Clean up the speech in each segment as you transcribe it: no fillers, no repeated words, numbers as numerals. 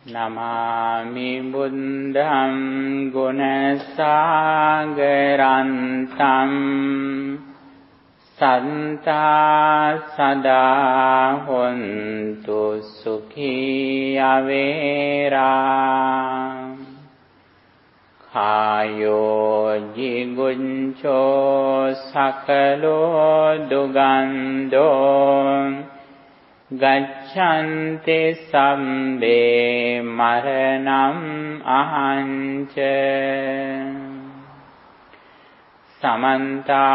Namami Buddham Gunasagarantam Santa Sada Hontu Sukhi Avera Kayo Jiguncho Sakalo Dugando Gacchante Sambe Maranam Ahanche Samanta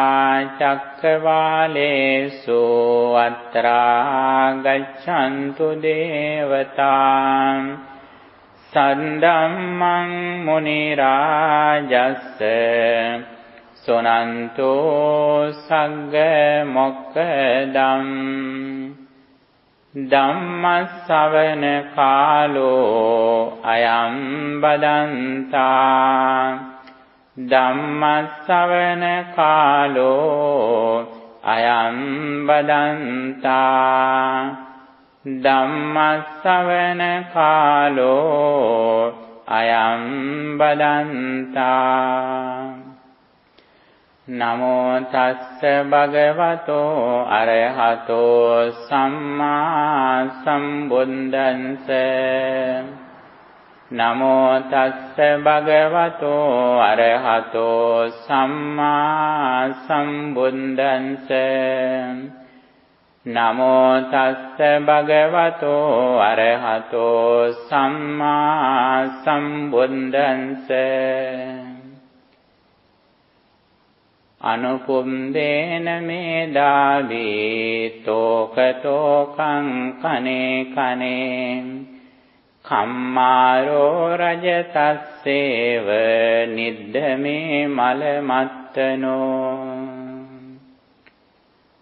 Cakkavalesu Atra Gacchantu Devatam Sandhammang Munirajassa Sonanto Sagga Mokkadam Dhammasavana Kalo Ayam Badanta Dhammasavana Kalo Ayam Badanta Dhammasavana Kalo Ayam Badanta Namo tassa bhagavato arahato samma sambuddhassa Namo tassa bhagavato arahato samma sambuddhassa Namo tassa bhagavato arahato samma sambuddhassa Anupubbena medavi tokatokang kane kane Kammaro rajataseva niddhame malamattano.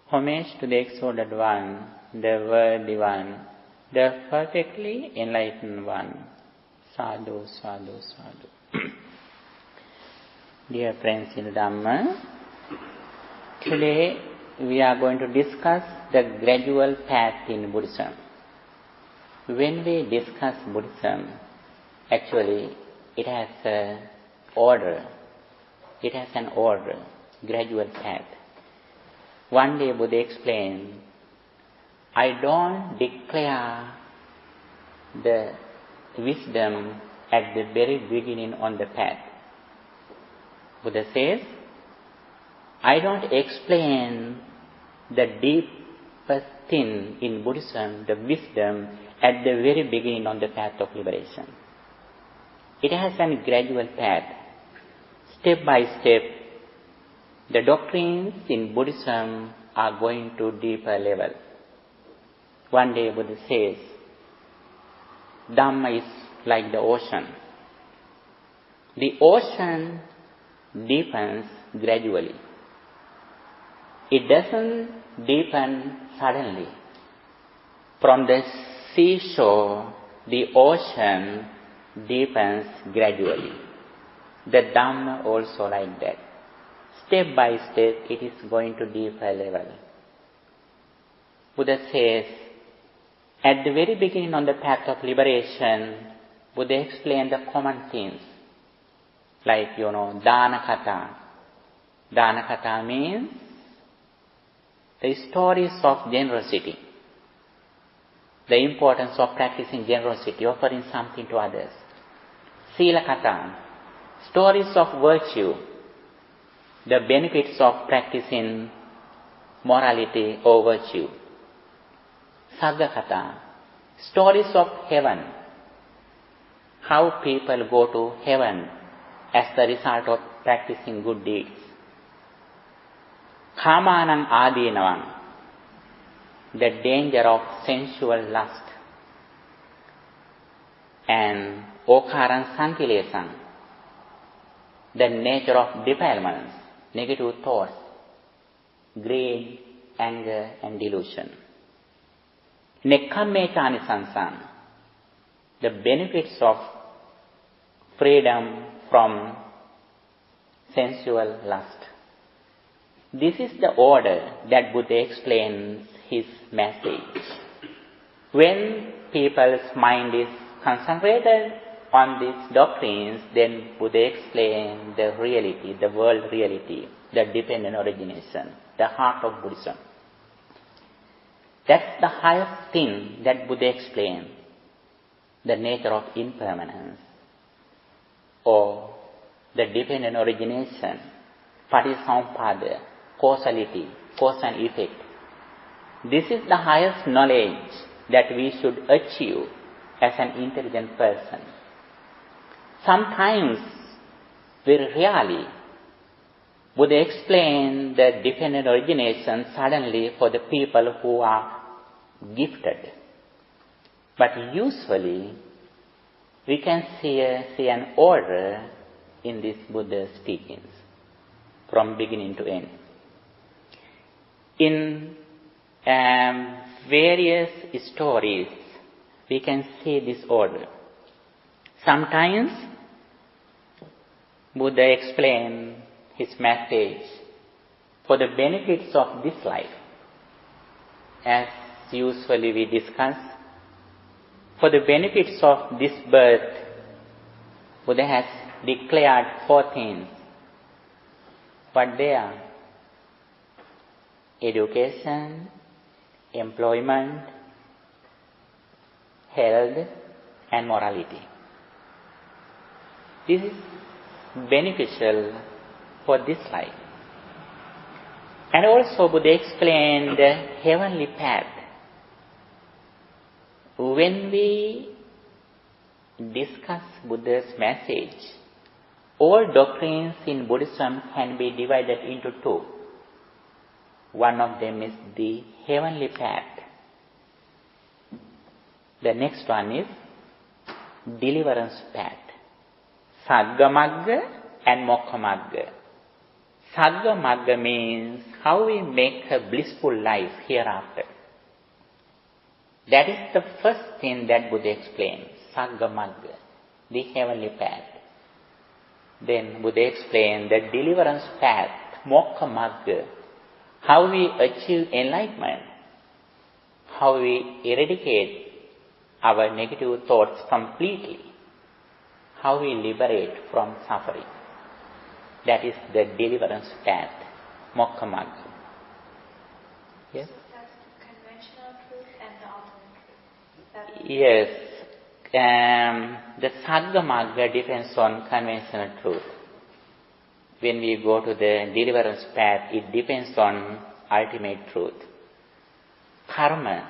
Homage to the exalted one, the worthy one, the perfectly enlightened one. Sadhu, sadhu, sadhu. Dear friends in Dhamma, today we are going to discuss the gradual path in Buddhism. When we discuss Buddhism, actually it has an order. It has an order, gradual path. One day Buddha explained, I don't declare the wisdom at the very beginning on the path. Buddha says, I don't explain the deepest thing in Buddhism, the wisdom, at the very beginning on the path of liberation. It has a gradual path. Step by step, the doctrines in Buddhism are going to deeper level. One day Buddha says, Dhamma is like the ocean. The ocean deepens gradually. It doesn't deepen suddenly. From the seashore, the ocean deepens gradually. The Dhamma also like that. Step by step, it is going to deeper level. Buddha says, at the very beginning on the path of liberation, Buddha explained the common things. Like, Dana Katha. Dana Katha means the stories of generosity. The importance of practicing generosity, offering something to others. Sila Katha. Stories of virtue. The benefits of practicing morality or virtue. Sagga Katha. Stories of heaven. How people go to heaven as the result of practicing good deeds. Kamanang adinavang, the danger of sensual lust. And okarang sankilesang, the nature of defilements, negative thoughts, greed, anger and delusion. Nekkammeta anisansang, the benefits of freedom from sensual lust. This is the order that Buddha explains his message. When people's mind is concentrated on these doctrines, then Buddha explained the reality, the world reality, the dependent origination, the heart of Buddhism. That's the highest thing that Buddha explained, the nature of impermanence, or the dependent origination, Patipada, causality, cause and effect. This is the highest knowledge that we should achieve as an intelligent person. Sometimes, very rarely, Buddha explained the dependent origination suddenly for the people who are gifted. But usually, we can see an order in this Buddha's teachings from beginning to end. In various stories, we can see this order. Sometimes, Buddha explained his message for the benefits of this life. As usually we discuss, for the benefits of this birth, Buddha has declared 4 things. What they are? Education, employment, health, and morality. This is beneficial for this life. And also Buddha explained the heavenly path. When we discuss Buddha's message, all doctrines in Buddhism can be divided into 2. One of them is the heavenly path. The next one is deliverance path. Saggamagga and Mokkhamagga. Saggamagga means how we make a blissful life hereafter. That is the first thing that Buddha explained, Saggamagga, the heavenly path. Then Buddha explained the deliverance path, Mokkhamagga, how we achieve enlightenment, how we eradicate our negative thoughts completely, how we liberate from suffering. That is the deliverance path, Mokkhamagga. Yes? So that's the conventional truth and the ultimate truth. Yes. The Saggamagga depends on conventional truth. When we go to the deliverance path, it depends on ultimate truth. Karma,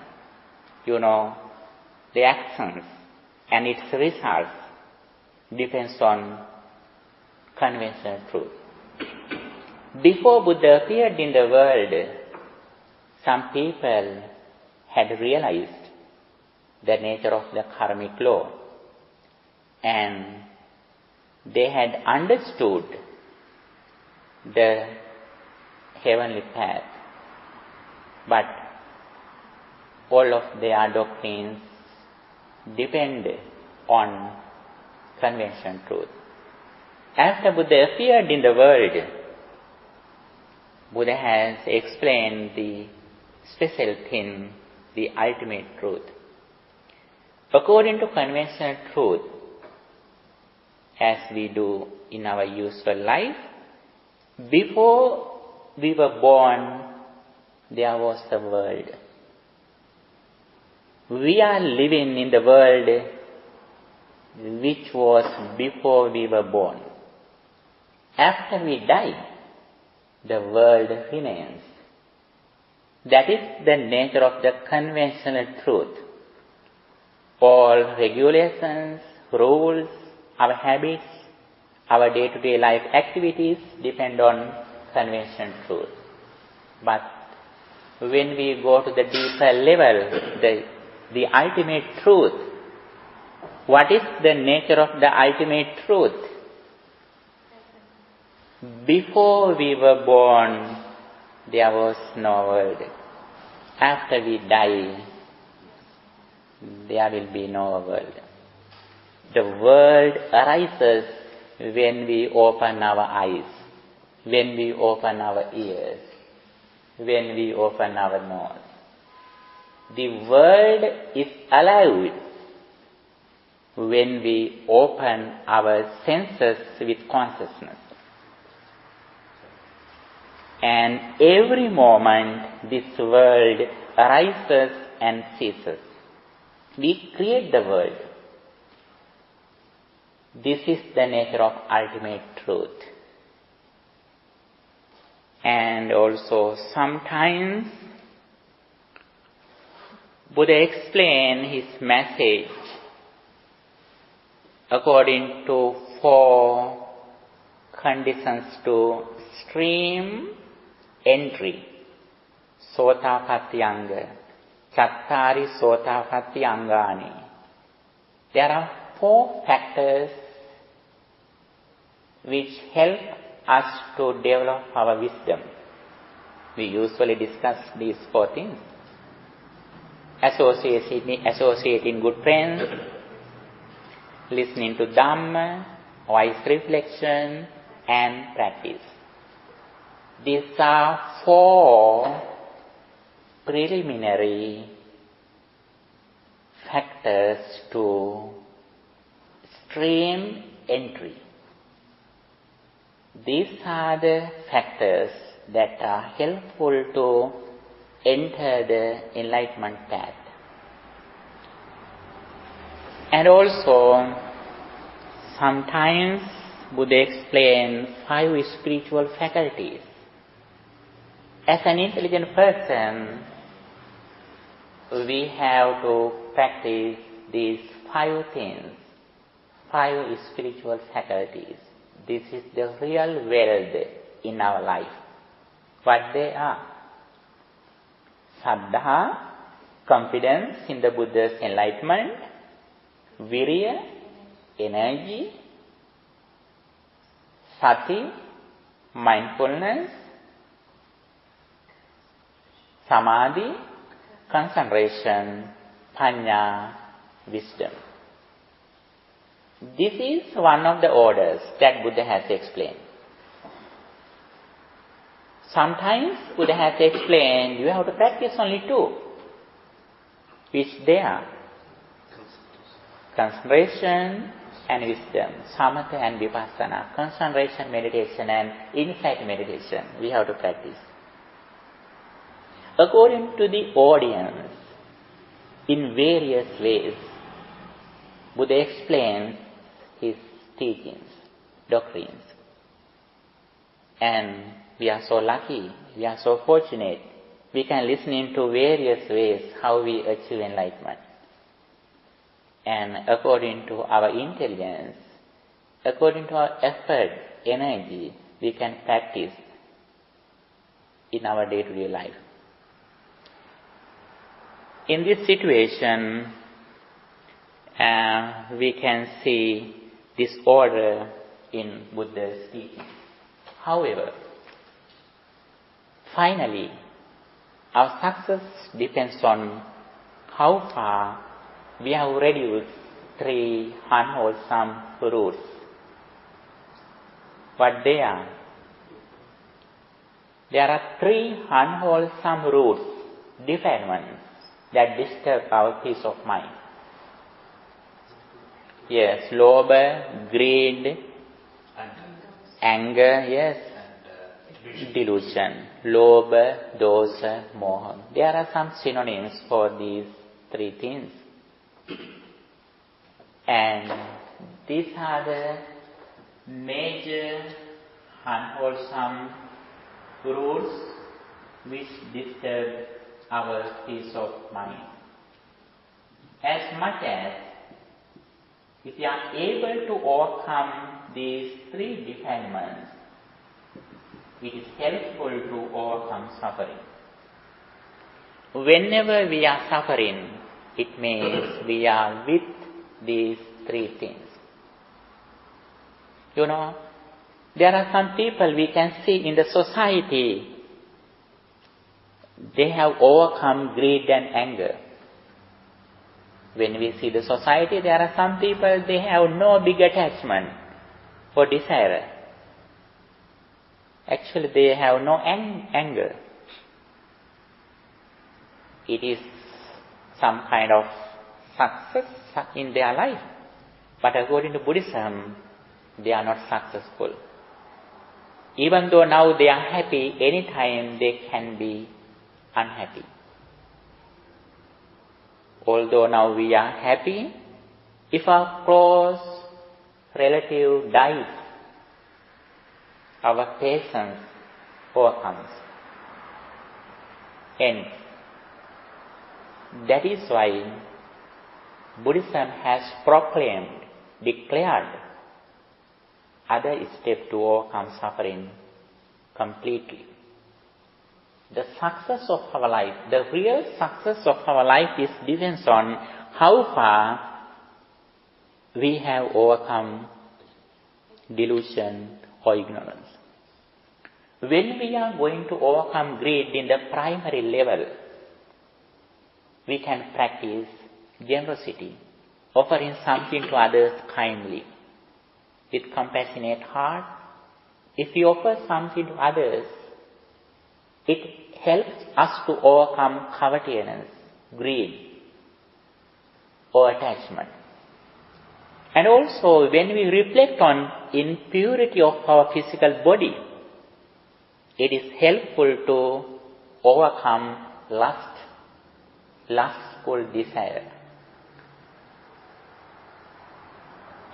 the actions and its results depends on conventional truth. Before Buddha appeared in the world, some people had realized the nature of the karmic law, and they had understood the heavenly path. But all of their doctrines depend on conventional truth. After Buddha appeared in the world, Buddha has explained the special thing, the ultimate truth. According to conventional truth, as we do in our usual life, before we were born, there was the world. We are living in the world which was before we were born. After we die, the world remains. That is the nature of the conventional truth. All regulations, rules, our habits, our day-to-day life activities depend on conventional truth. But when we go to the deeper level, the ultimate truth, what is the nature of the ultimate truth? Before we were born, there was no world. After we die, there will be no world. The world arises when we open our eyes, when we open our ears, when we open our nose. The world is alive when we open our senses with consciousness. And every moment this world arises and ceases. We create the world. This is the nature of ultimate truth. And also sometimes Buddha explained his message according to 4 conditions to stream entry. Sotapatti anga, chattari sotapatti angani. There are 4 factors which help us to develop our wisdom. We usually discuss these 4 things. Associating good friends, listening to Dhamma, wise reflection, and practice. These are 4 preliminary factors to stream entry. These are the factors that are helpful to enter the enlightenment path. And also, sometimes Buddha explains 5 spiritual faculties. As an intelligent person, we have to practice these 5 things, 5 spiritual faculties. This is the real wealth in our life. What they are? Saddha, confidence in the Buddha's enlightenment. Virya, energy. Sati, mindfulness. Samadhi, concentration. Panya, wisdom. This is one of the orders that Buddha has explained. Sometimes Buddha has explained you have to practice only 2, which they are concentration and wisdom, samatha and vipassana, concentration meditation and insight meditation. We have to practice. According to the audience, in various ways, Buddha explains his teachings, doctrines. And we are so lucky, we are so fortunate. We can listen into various ways how we achieve enlightenment. And according to our intelligence, according to our effort, energy, we can practice in our day-to-day life. In this situation, we can see this order in Buddha's teaching. However, finally, our success depends on how far we have reduced 3 unwholesome roots. What they are? There are 3 unwholesome roots, defilements, that disturb our peace of mind. Yes, lobha, greed, anger, yes, delusion. Lobha, dosa, moha. There are some synonyms for these 3 things. And these are the major unwholesome roots which disturb our peace of mind. As much as if we are able to overcome these 3 defilements, it is helpful to overcome suffering. Whenever we are suffering, it means we are with these 3 things. You know, there are some people we can see in the society, they have overcome greed and anger. When we see the society, there are some people, they have no big attachment or desire. Actually, they have no anger. It is some kind of success in their life. But according to Buddhism, they are not successful. Even though now they are happy, anytime they can be unhappy. Although now we are happy, if our close relative dies, our patience overcomes. And that is why Buddhism has proclaimed, declared other steps to overcome suffering completely. The success of our life, the real success of our life depends on how far we have overcome delusion or ignorance. When we are going to overcome greed in the primary level, we can practice generosity, offering something to others kindly, with compassionate heart. If we offer something to others, it helps us to overcome covetousness, greed, or attachment. And also, when we reflect on impurity of our physical body, it is helpful to overcome lustful desire.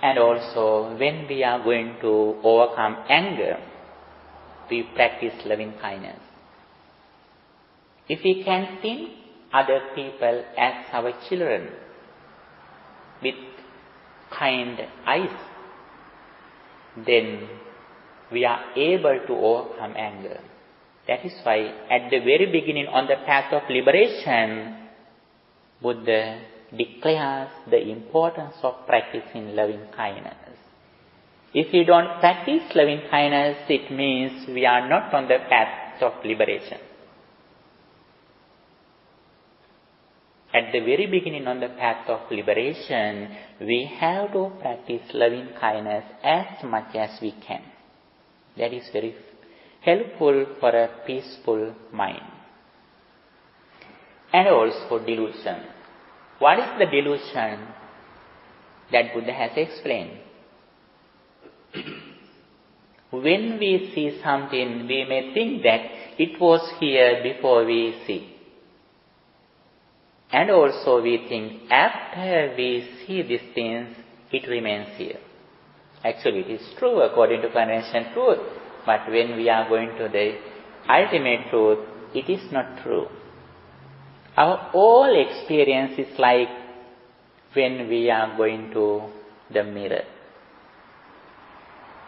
And also, when we are going to overcome anger, we practice loving kindness. If we can think other people as our children with kind eyes, then we are able to overcome anger. That is why at the very beginning on the path of liberation, Buddha declares the importance of practicing loving kindness. If we don't practice loving kindness, it means we are not on the path of liberation. At the very beginning on the path of liberation, we have to practice loving kindness as much as we can. That is very helpful for a peaceful mind. And also delusion. What is the delusion that Buddha has explained? When we see something, we may think that it was here before we see. And also we think after we see these things, it remains here. Actually, it is true according to conventional truth. But when we are going to the ultimate truth, it is not true. Our whole experience is like when we are going to the mirror.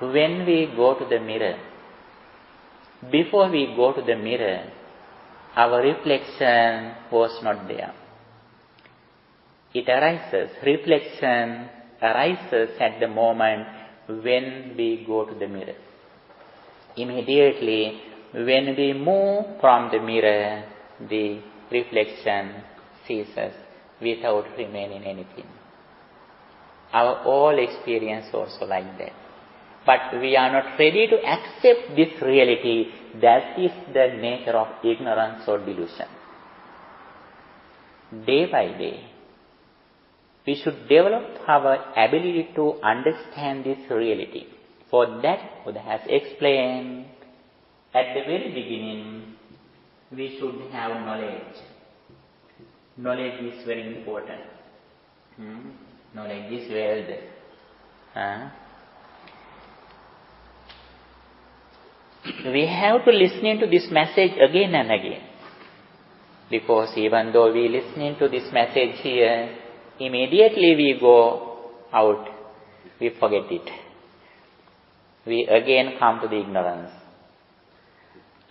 When we go to the mirror, before we go to the mirror, our reflection was not there. It arises, reflection arises at the moment when we go to the mirror. Immediately, when we move from the mirror, the reflection ceases without remaining anything. Our whole experience also like that. But we are not ready to accept this reality. That is the nature of ignorance or delusion. Day by day, we should develop our ability to understand this reality. For that, Buddha has explained, at the very beginning, we should have knowledge. Knowledge is very important. Knowledge is wealth. We have to listen to this message again and again. Because even though we listen to this message here, immediately we go out, we forget it. We again come to the ignorance.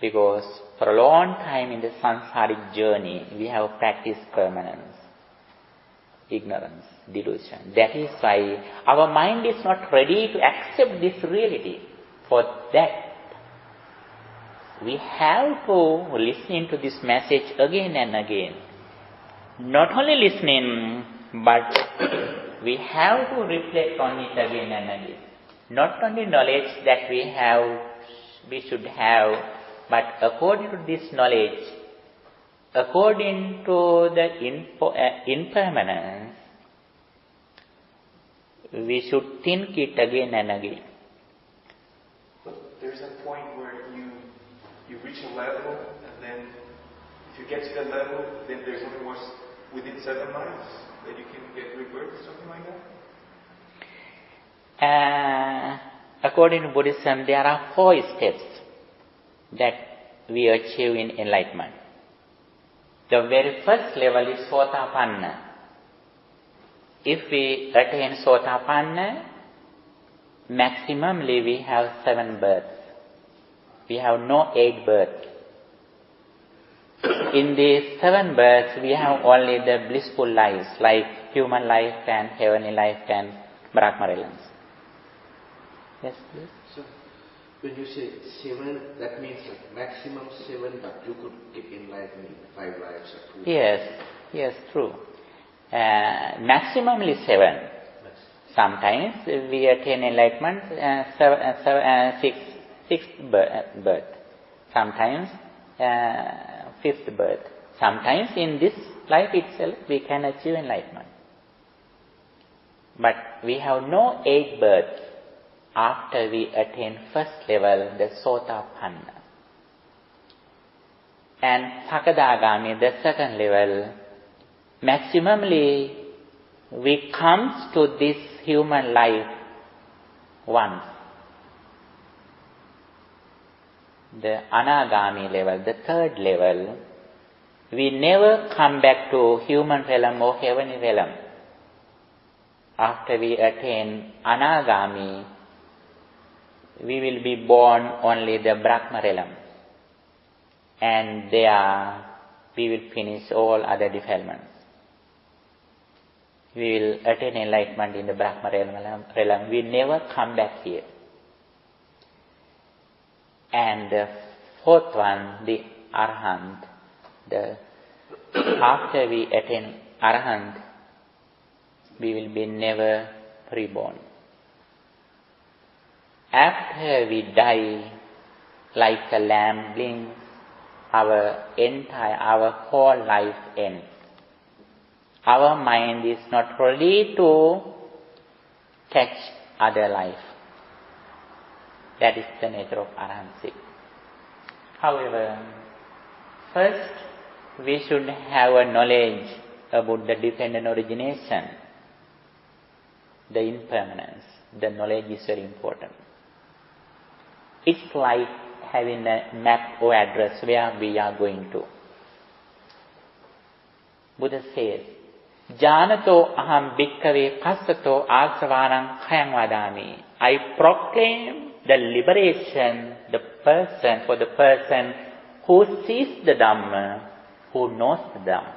Because for a long time in the samsaric journey, we have practiced permanence, ignorance, delusion. That is why our mind is not ready to accept this reality. For that, we have to listen to this message again and again. Not only listening, but we have to reflect on it again and again. Not only knowledge that we should have, but according to this knowledge, according to the impermanence, we should think it again and again. But there's a point where you reach a level, and then if you get to that level, then there's only more within 7 lives that you can get rebirth, something like that? According to Buddhism, there are 4 steps that we achieve in enlightenment. The very first level is Sotapanna. If we attain Sotapanna, maximally we have 7 births. We have no 8 births. In these 7 births, we have only the blissful lives, like human life and heavenly life and Brahma realms. Yes, please. So, when you say 7, that means like maximum 7, but you could get enlightened in 5 lives or 2 lives. Yes, true. Maximally 7. Sometimes we attain enlightenment sixth birth. Sometimes 5th birth. Sometimes in this life itself we can achieve enlightenment. But we have no 8 births after we attain first level, the Sotapanna. And Sakadagami, the second level, maximally we come to this human life once. The Anagami level, the third level, we never come back to human realm or heavenly realm. After we attain Anagami, we will be born only the Brahma realm. And there we will finish all other defilements. We will attain enlightenment in the Brahma realm. We never come back here. And the fourth one, the Arahant. After we attain Arahant, we will be never reborn. After we die, like a lamb blinks, our whole life ends. Our mind is not ready to catch other life. That is the nature of Arahancy. However, first we should have a knowledge about the dependent origination, the impermanence. The knowledge is very important. It's like having a map or address where we are going to. Buddha says, Janato aham bhikkhave passato asavanam khayam vadami. I proclaim the liberation, for the person who sees the Dhamma, who knows the Dhamma.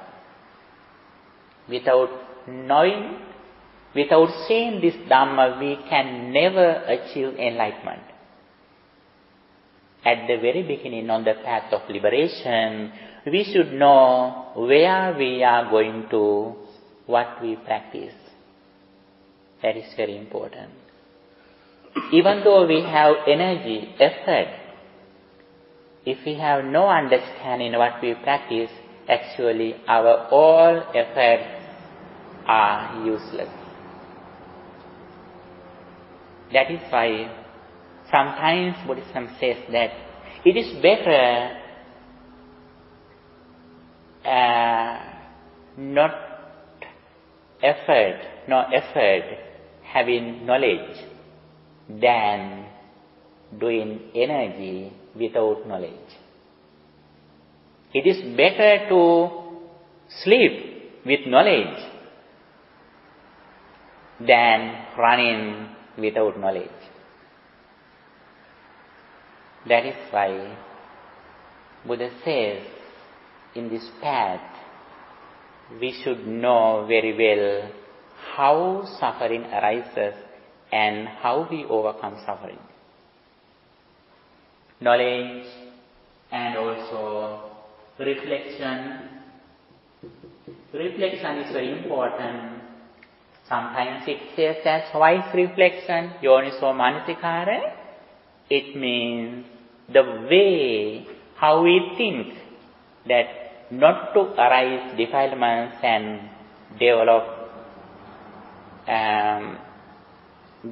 Without seeing this Dhamma, we can never achieve enlightenment. At the very beginning on the path of liberation, we should know where we are going to, what we practice. That is very important. Even though we have energy, effort, if we have no understanding what we practice, actually our all efforts are useless. That is why sometimes Buddhism says that it is better no effort having knowledge than doing energy without knowledge. It is better to sleep with knowledge than running without knowledge. That is why Buddha says, in this path, we should know very well how suffering arises and how we overcome suffering. Knowledge and also reflection. Reflection is very important. Sometimes it says as wise reflection, yoniso manasikara. It means the way how we think, that not to arise defilements and develop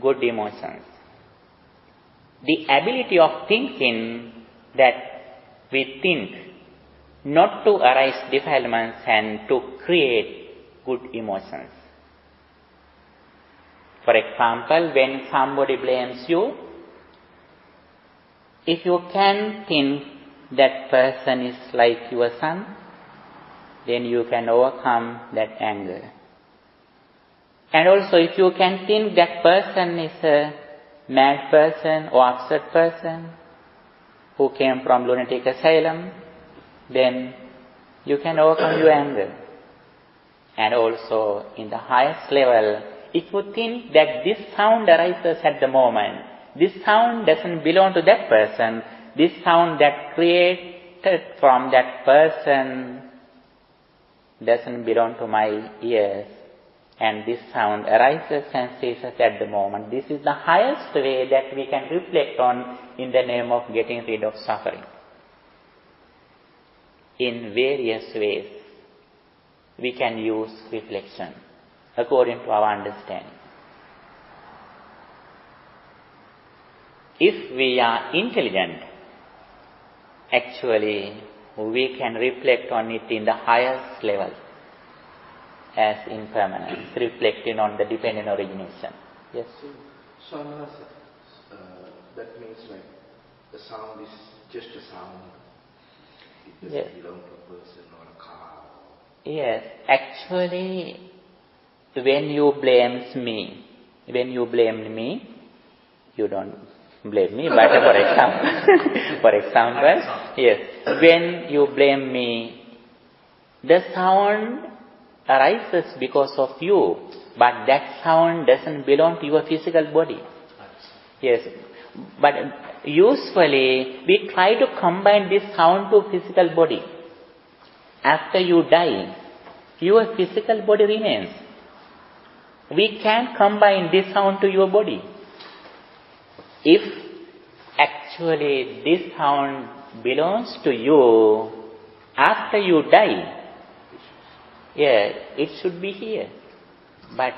good emotions. The ability of thinking that we think not to arise defilements and to create good emotions. For example, when somebody blames you, if you can think that person is like your son, then you can overcome that anger. And also if you can think that person is a mad person or upset person who came from lunatic asylum, then you can overcome your anger. And also in the highest level, if you think that this sound arises at the moment, this sound doesn't belong to that person, this sound that created from that person doesn't belong to my ears, and this sound arises and ceases at the moment. This is the highest way that we can reflect on in the name of getting rid of suffering. In various ways, we can use reflection according to our understanding. If we are intelligent, actually we can reflect on it in the highest level as impermanence, reflecting on the dependent origination. Yes? So that means like the sound is just a sound. It doesn't belong to a person or a car. Yes, actually when you blamed me, you don't blame me, but for example, yes, when you blame me, the sound arises because of you, but that sound doesn't belong to your physical body. Yes, but usually we try to combine this sound to physical body. After you die, your physical body remains. We can't combine this sound to your body. If actually this sound belongs to you after you die, it should be here. But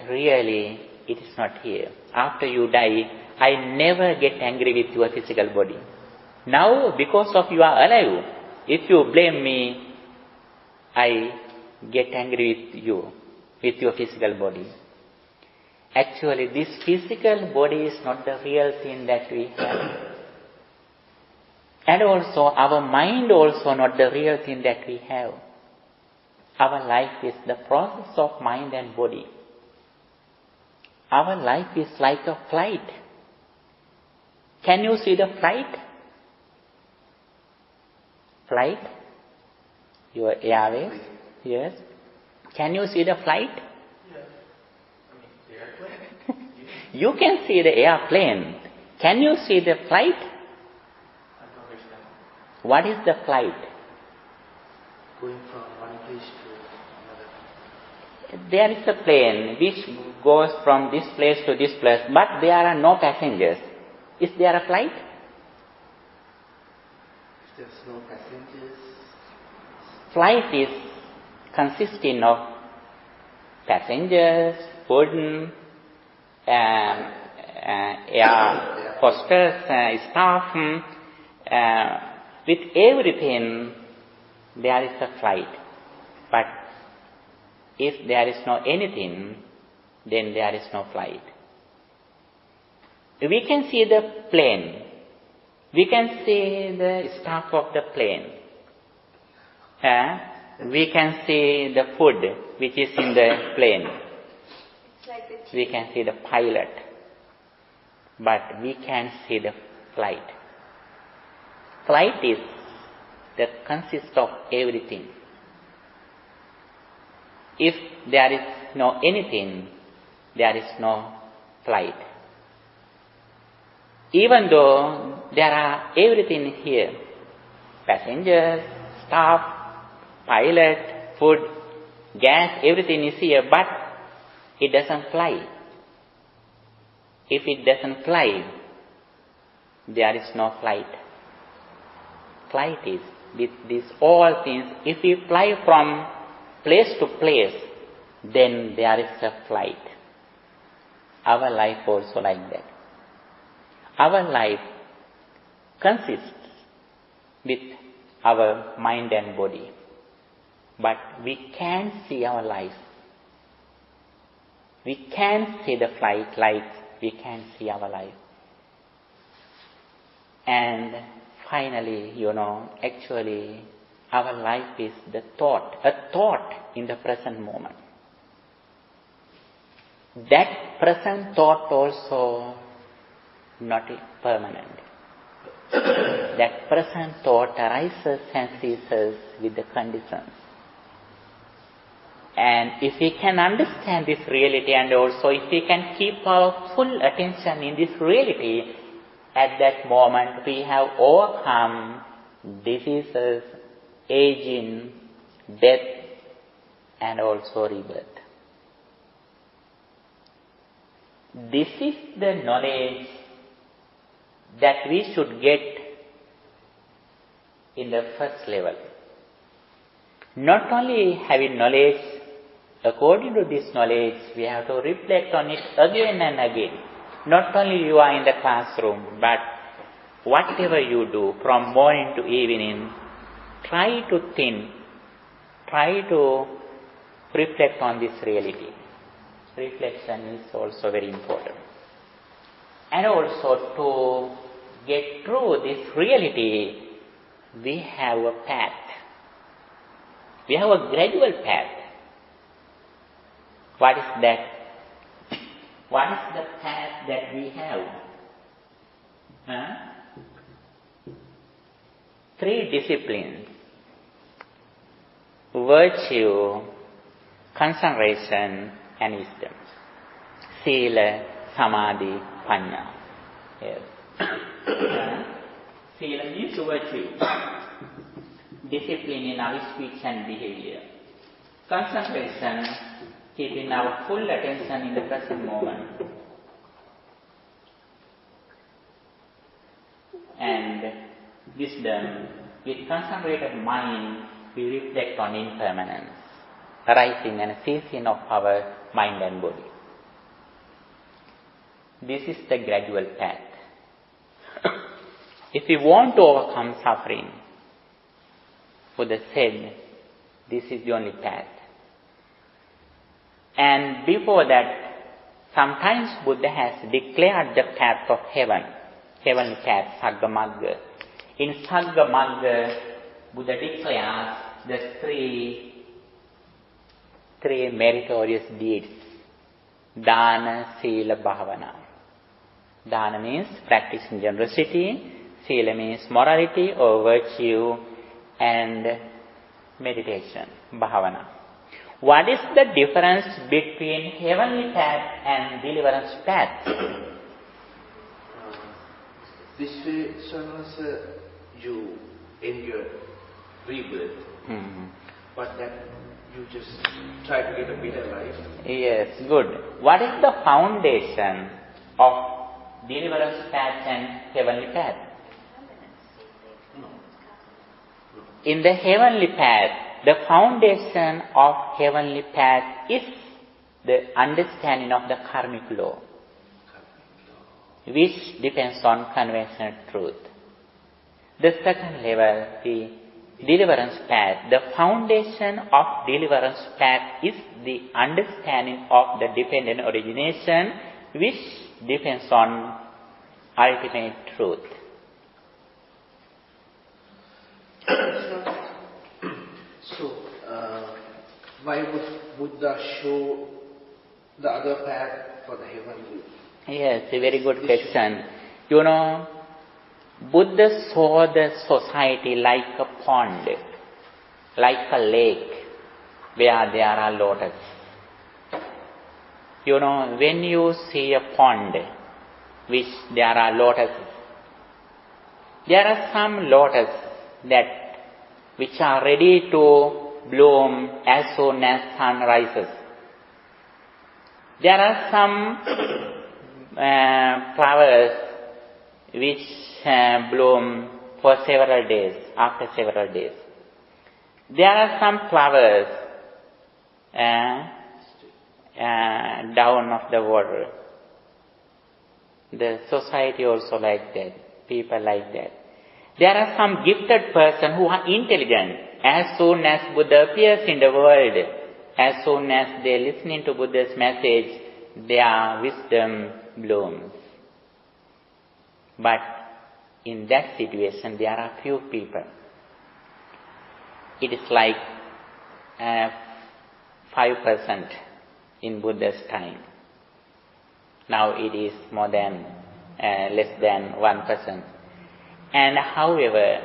really, it is not here. After you die, I never get angry with your physical body. Now, because of you are alive, if you blame me, I get angry with you, with your physical body. Actually, this physical body is not the real thing that we have. And also, our mind also not the real thing that we have. Our life is the process of mind and body. Our life is like a flight. Can you see the flight? Flight? Your airways? Yes. Can you see the flight? You can see the airplane. Can you see the flight? What is the flight? Going from one place to another. There is a plane which goes from this place to this place, but there are no passengers. Is there a flight? If there's no passengers. Flight is consisting of passengers, food, air hostess, staff. With everything, there is a flight. But if there is no anything, then there is no flight. We can see the plane. We can see the staff of the plane. We can see the food which is in the plane. We can see the pilot. But we can't see the flight. Flight is that consists of everything. If there is no anything, there is no flight. Even though there are everything here, passengers, staff, pilot, food, gas, everything is here, but it doesn't fly. If it doesn't fly, there is no flight. Flight is with these all things. If we fly from place to place, then there is a flight. our life also like that. Our life consists with our mind and body, but we can't see our life. We can't see the flight like we can see our life. And finally, actually, our life is a thought in the present moment. That present thought also not permanent. That present thought arises and ceases with the conditions. And if we can understand this reality, and also if we can keep our full attention in this reality, at that moment we have overcome diseases, aging, death, and also rebirth. This is the knowledge that we should get in the first level. Not only having knowledge, according to this knowledge, we have to reflect on it again and again. Not only you are in the classroom, but whatever you do from morning to evening, try to think, try to reflect on this reality. Reflection is also very important. And also to get through this reality, we have a path. We have a gradual path. What is that? What is the path that we have? 3 disciplines: virtue, concentration, and wisdom. Sila, Samadhi, Panya. Yes. Sila means virtue. Discipline in our speech and behavior. Concentration, keeping our full attention in the present moment. And wisdom, with concentrated mind, we reflect on impermanence, arising and ceasing of our mind and body. This is the gradual path. If we want to overcome suffering, Buddha said, this is the only path. And before that, sometimes Buddha has declared the path of heaven, heavenly path, Saggamagga. In Saggamagga, Buddha declares the three meritorious deeds: Dana, Sila, Bhavana. Dana means practicing generosity, Sila means morality or virtue, and meditation, Bhavana. What is the difference between heavenly path and deliverance path? This way, Swaminatha, you endure rebirth, but then you just try to get a better life. Yes, good. What is the foundation of deliverance path and heavenly path? In the heavenly path, the foundation of heavenly path is the understanding of the karmic law, which depends on conventional truth. The second level, the deliverance path, the foundation of deliverance path is the understanding of the dependent origination, which depends on ultimate truth. So, why would Buddha show the other path for the heavenly? Yes, a very good question. Buddha saw the society like a pond, like a lake, where there are lotus. When you see a pond, which there are lotuses, there are some lotus which are ready to bloom as soon as sun rises. There are some flowers which bloom for several days, after several days. There are some flowers down of the water, The society also like that. People like that. There are some gifted persons who are intelligent. As soon as Buddha appears in the world, as soon as they listen to Buddha's message, their wisdom blooms. But in that situation, there are few people. It is like 5% in Buddha's time. Now it is more than less than 1%. And however,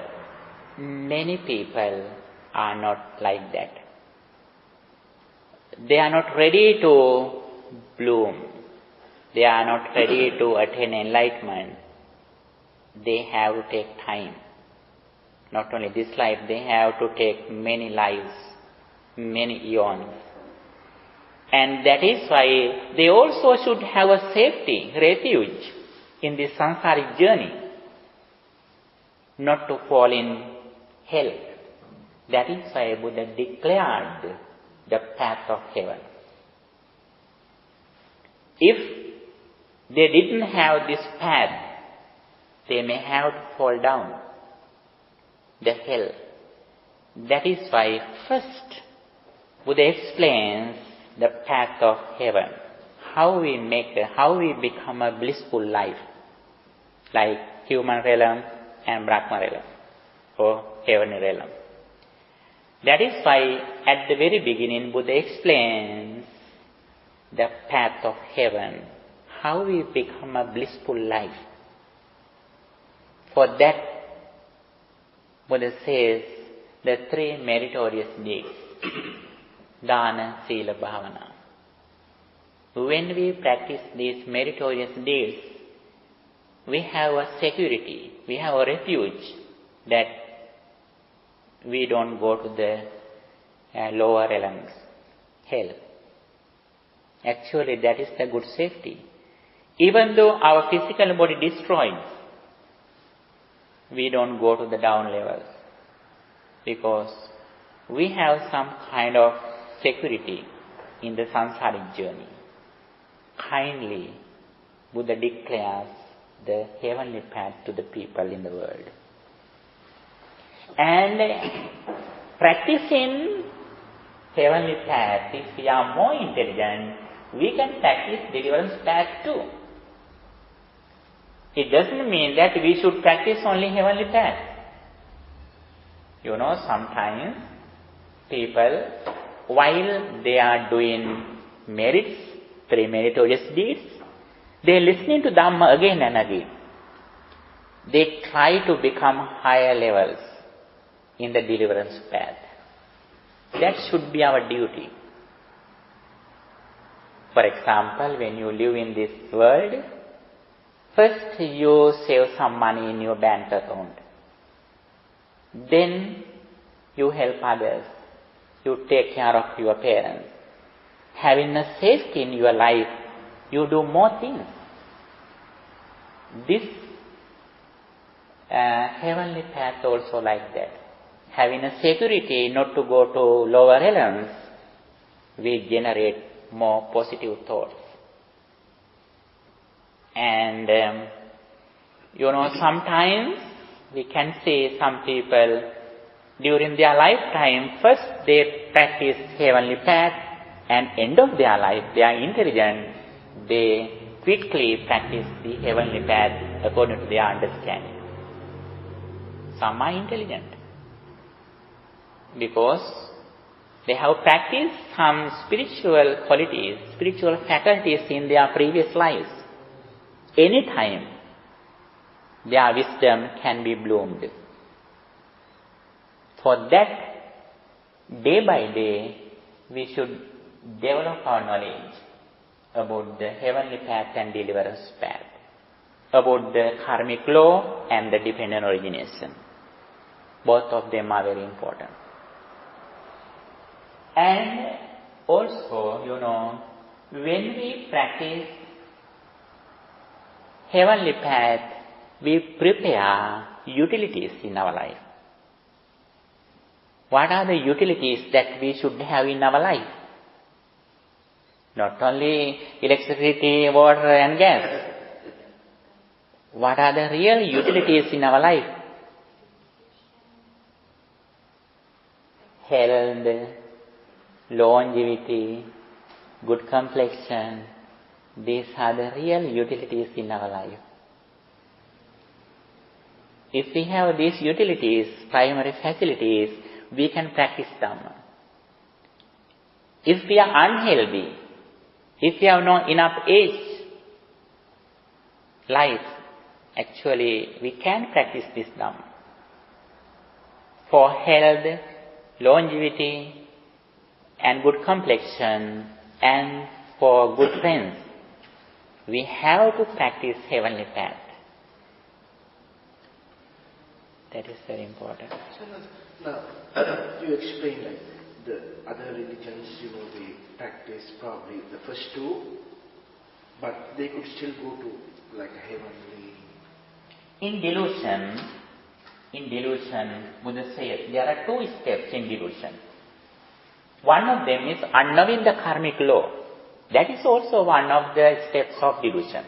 many people are not like that. They are not ready to bloom. They are not ready to attain enlightenment. They have to take time. Not only this life, they have to take many lives, many eons. And that is why they also should have a safety, refuge in this samsaric journey, not to fall in hell. That is why Buddha declared the path of heaven. If they didn't have this path, they may have to fall down the hell. That is why first Buddha explains the path of heaven, how we become a blissful life, like human realm and Brahma realm, or heavenly realm. That is why at the very beginning Buddha explains the path of heaven, how we become a blissful life. For that, Buddha says the 3 meritorious deeds, Dana, Sila, Bhavana. When we practice these meritorious deeds, we have a security, we have a refuge that we don't go to the lower realms, hell. Actually, that is the good safety. Even though our physical body destroys, we don't go to the down levels, because we have some kind of security in the samsaric journey. Kindly, Buddha declares the heavenly path to the people in the world. And practicing heavenly path, if we are more intelligent, we can practice deliverance path too. It doesn't mean that we should practice only heavenly path. Sometimes people, while they are doing merits, 3 meritorious deeds, they are listening to Dhamma again and again. They try to become higher levels in the deliverance path. That should be our duty. For example, when you live in this world, first you save some money in your bank account. Then you help others. You take care of your parents. Having a safety in your life, you do more things. This heavenly path also like that. Having a security not to go to lower realms, we generate more positive thoughts. And sometimes we can see some people during their lifetime, first they practice heavenly path, and end of their life, they are intelligent, they quickly practice the heavenly path according to their understanding. Some are intelligent because they have practiced some spiritual qualities, spiritual faculties in their previous lives. Anytime their wisdom can be bloomed. For that, day by day, we should develop our knowledge about the heavenly path and deliverance path, about the karmic law and the dependent origination. Both of them are very important. And also, when we practice heavenly path, we prepare utilities in our life. What are the utilities that we should have in our life? Not only electricity, water and gas. What are the real utilities in our life? Health, longevity, good complexion. These are the real utilities in our life. If we have these utilities, primary facilities, we can practice Dhamma. If we are unhealthy, if we have not enough age, life, actually we can practice this Dhamma. For health, longevity, and good complexion, and for good friends, we have to practice heavenly path. That is very important. Now, you explained like the other religions, they practice probably the first two, but they could still go to like a heavenly. In delusion, Buddha says there are two steps in delusion. One of them is unknowing the karmic law. That is also one of the steps of delusion.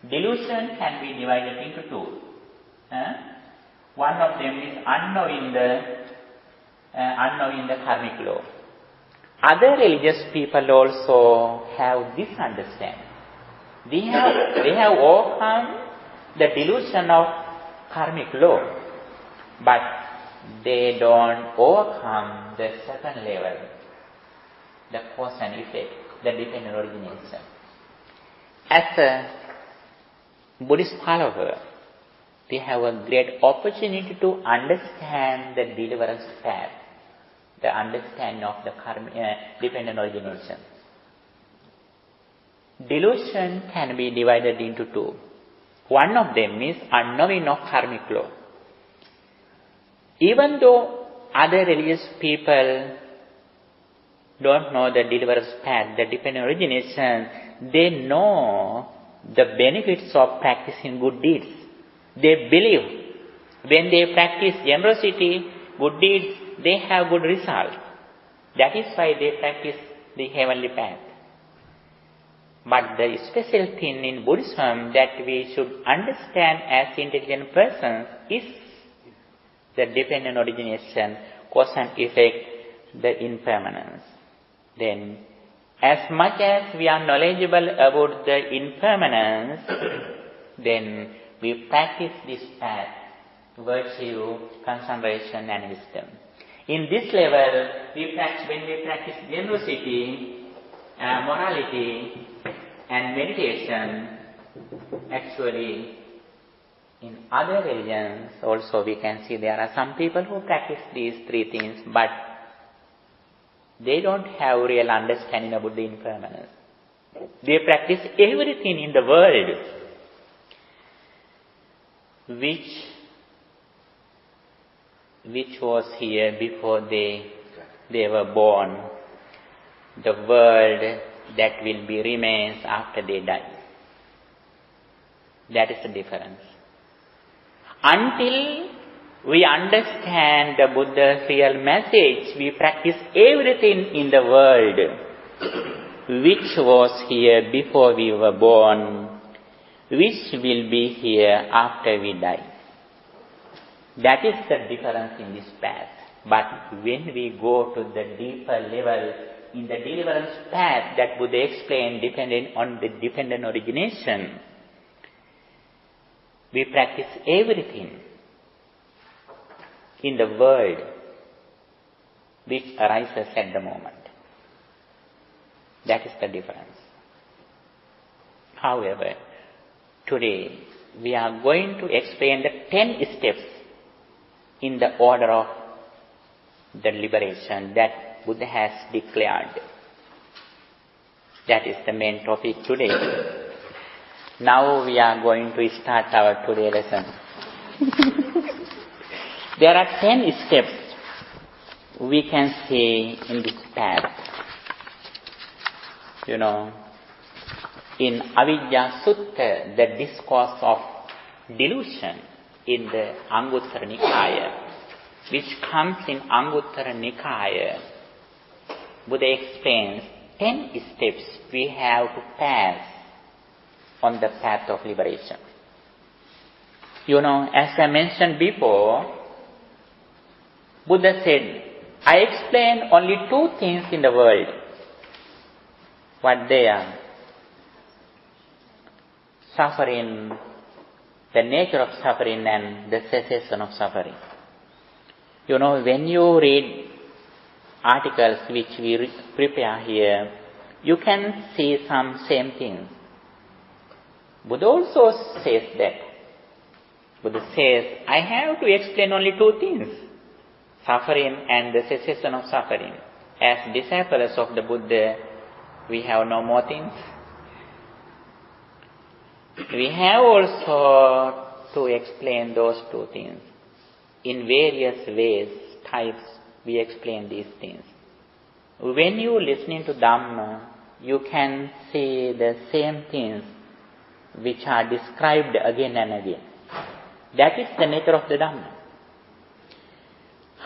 Delusion can be divided into two. One of them is unknowing the karmic law. Other religious people also have this understanding. They have overcome the delusion of karmic law, but they don't overcome the second level, the cause and effect, the dependent origination. As a Buddhist follower, we have a great opportunity to understand the deliverance path, the understanding of the dependent origination. Delusion can be divided into two. One of them is unknowing of karmic law. Even though other religious people don't know the deliverance path, the dependent origination, they know the benefits of practicing good deeds. They believe when they practice generosity, good deeds, they have good result. That is why they practice the heavenly path. But the special thing in Buddhism that we should understand as intelligent persons is the dependent origination, cause and effect, the impermanence. Then, as much as we are knowledgeable about the impermanence, then we practice this path, virtue, concentration and wisdom. In this level, when we practice generosity, morality and meditation, actually in other religions also we can see there are some people who practice these three things, but they don't have real understanding about the impermanence. They practice everything in the world which was here before they were born, the world that will be remains after they die. That is the difference. Until we understand the Buddha's real message, we practice everything in the world which was here before we were born, which will be here after we die. That is the difference in this path. But when we go to the deeper level, in the deliverance path that Buddha explained, dependent on the dependent origination, we practice everything in the world which arises at the moment. That is the difference. However, today we are going to explain the 10 steps in the order of the liberation that Buddha has declared. That is the main topic today. Now we are going to start our today lesson. There are 10 steps we can see in this path. In Avidya Sutta, the discourse of delusion in the Anguttara Nikaya, which comes in Anguttara Nikaya, Buddha explains 10 steps we have to pass on the path of liberation. As I mentioned before, Buddha said, I explain only two things in the world. What they are? Suffering, the nature of suffering and the cessation of suffering. When you read articles which we prepare here, you can see some same things. Buddha also says that. Buddha says, I have to explain only two things. Suffering and the cessation of suffering. As disciples of the Buddha, we have no more things. We have also to explain those two things. In various ways, types, we explain these things. When you listening to Dhamma, you can see the same things which are described again and again. That is the nature of the Dhamma.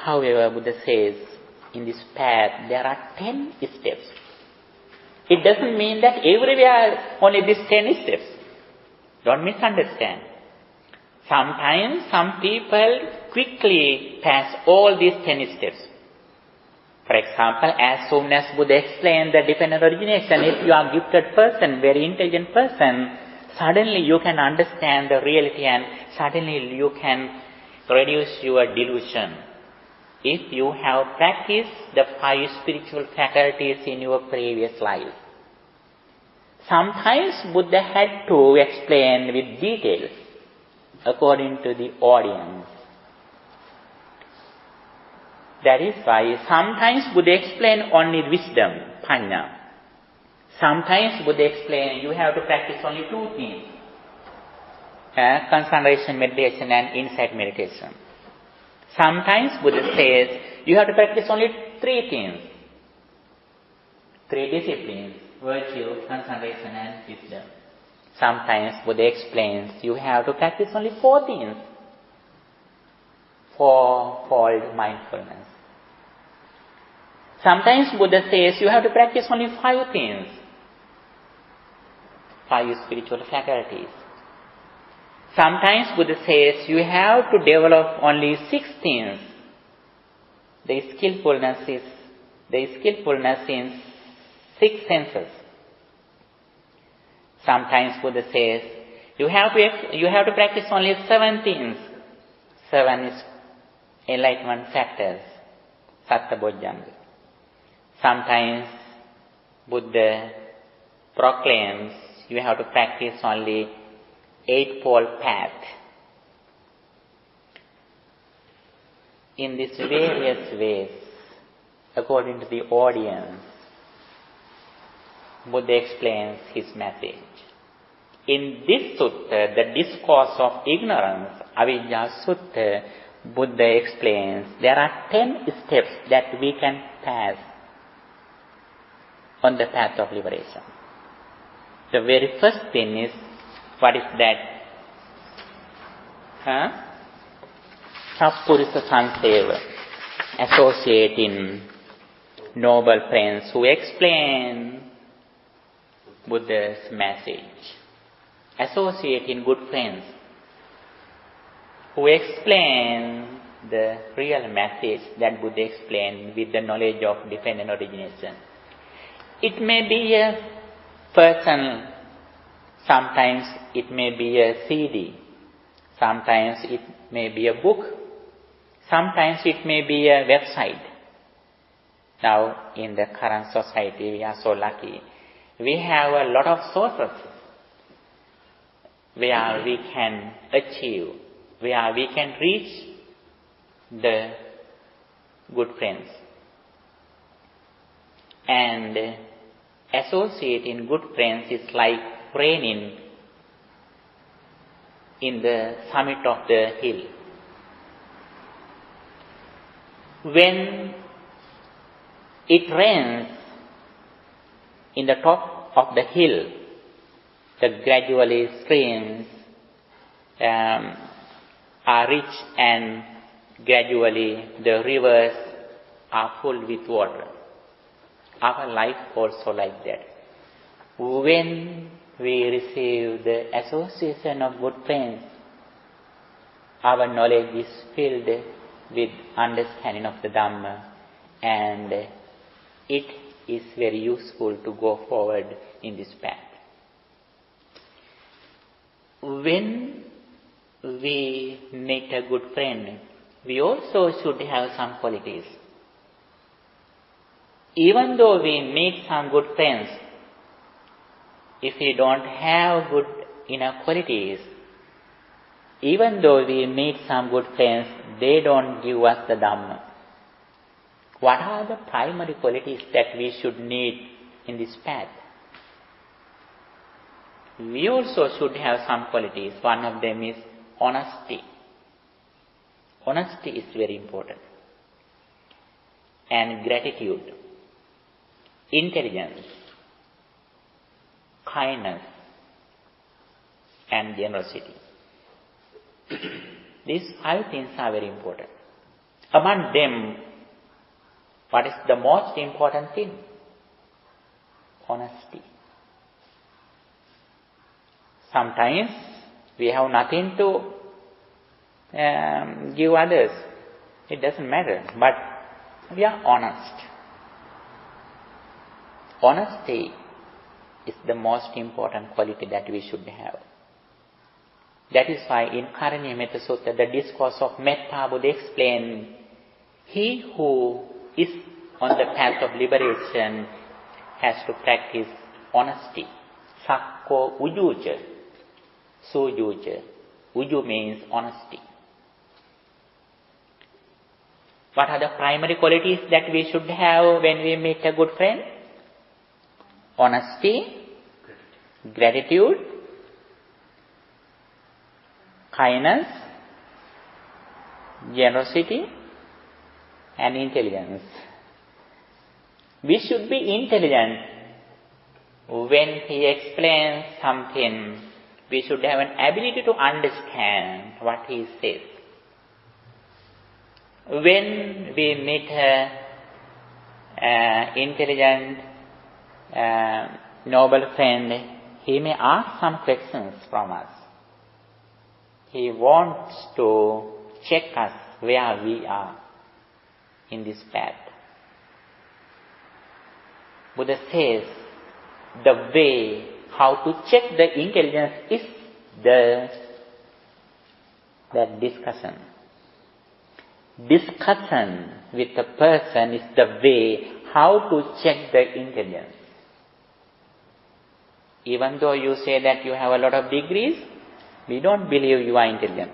However, Buddha says, in this path, there are 10 steps. It doesn't mean that everywhere only these 10 steps. Don't misunderstand. Sometimes some people quickly pass all these 10 steps. For example, as soon as Buddha explained the dependent origination, if you are a gifted person, very intelligent person, suddenly you can understand the reality and suddenly you can reduce your delusion. If you have practiced the 5 spiritual faculties in your previous life. Sometimes Buddha had to explain with details according to the audience. That is why sometimes Buddha explained only wisdom, panya. Sometimes Buddha explained you have to practice only 2 things. Concentration meditation and insight meditation. Sometimes Buddha says you have to practice only 3 things. 3 disciplines, virtue, concentration and wisdom. Sometimes Buddha explains you have to practice only 4 things. 4-fold mindfulness. Sometimes Buddha says you have to practice only 5 things. 5 spiritual faculties. Sometimes Buddha says you have to develop only 6 things. The skillfulness in 6 senses. Sometimes Buddha says you have to practice only 7 things. 7 is enlightenment factors, satta bodhanga. Sometimes Buddha proclaims you have to practice only 8-fold path. In these various ways, according to the audience, Buddha explains his message. In this sutta, the discourse of ignorance, Avijja Sutta, Buddha explains there are 10 steps that we can pass on the path of liberation. The very first thing is, what is that? Sappurisa Sanseva, associating noble friends who explain Buddha's message. Associating good friends who explain the real message that Buddha explained with the knowledge of dependent origination. It may be a person, sometimes it may be a CD, sometimes it may be a book, sometimes it may be a website. Now, in the current society, we are so lucky. We have a lot of sources where we can achieve, where we can reach the good friends. And associating good friends is like raining in the summit of the hill. When it rains in the top of the hill, the gradually streams are rich and gradually the rivers are full with water. Our life also like that. When we receive the association of good friends, our knowledge is filled with understanding of the Dhamma, and it is very useful to go forward in this path. When we meet a good friend, we also should have some qualities. Even though we meet some good friends, if we don't have good enough qualities, even though we meet some good friends, they don't give us the Dhamma. What are the primary qualities that we should need in this path? We also should have some qualities. One of them is honesty. Honesty is very important. And gratitude, intelligence, kindness, and generosity. These 5 things are very important. Among them, what is the most important thing? Honesty. Sometimes we have nothing to give others. It doesn't matter. But we are honest. Honesty is the most important quality that we should have. That is why in Karaniya Metta Sutta, the discourse of Metta, Buddha explained, he who is on the path of liberation has to practice honesty. Sakko ujuja, sujuja. Uju means honesty. What are the primary qualities that we should have when we meet a good friend? Honesty, gratitude, kindness, generosity, and intelligence. We should be intelligent. When he explains something, we should have an ability to understand what he says. When we meet an intelligent, noble friend, he may ask some questions from us. He wants to check us where we are in this path. Buddha says the way how to check the intelligence is that discussion. Discussion with a person is the way how to check the intelligence. Even though you say that you have a lot of degrees, we don't believe you are intelligent.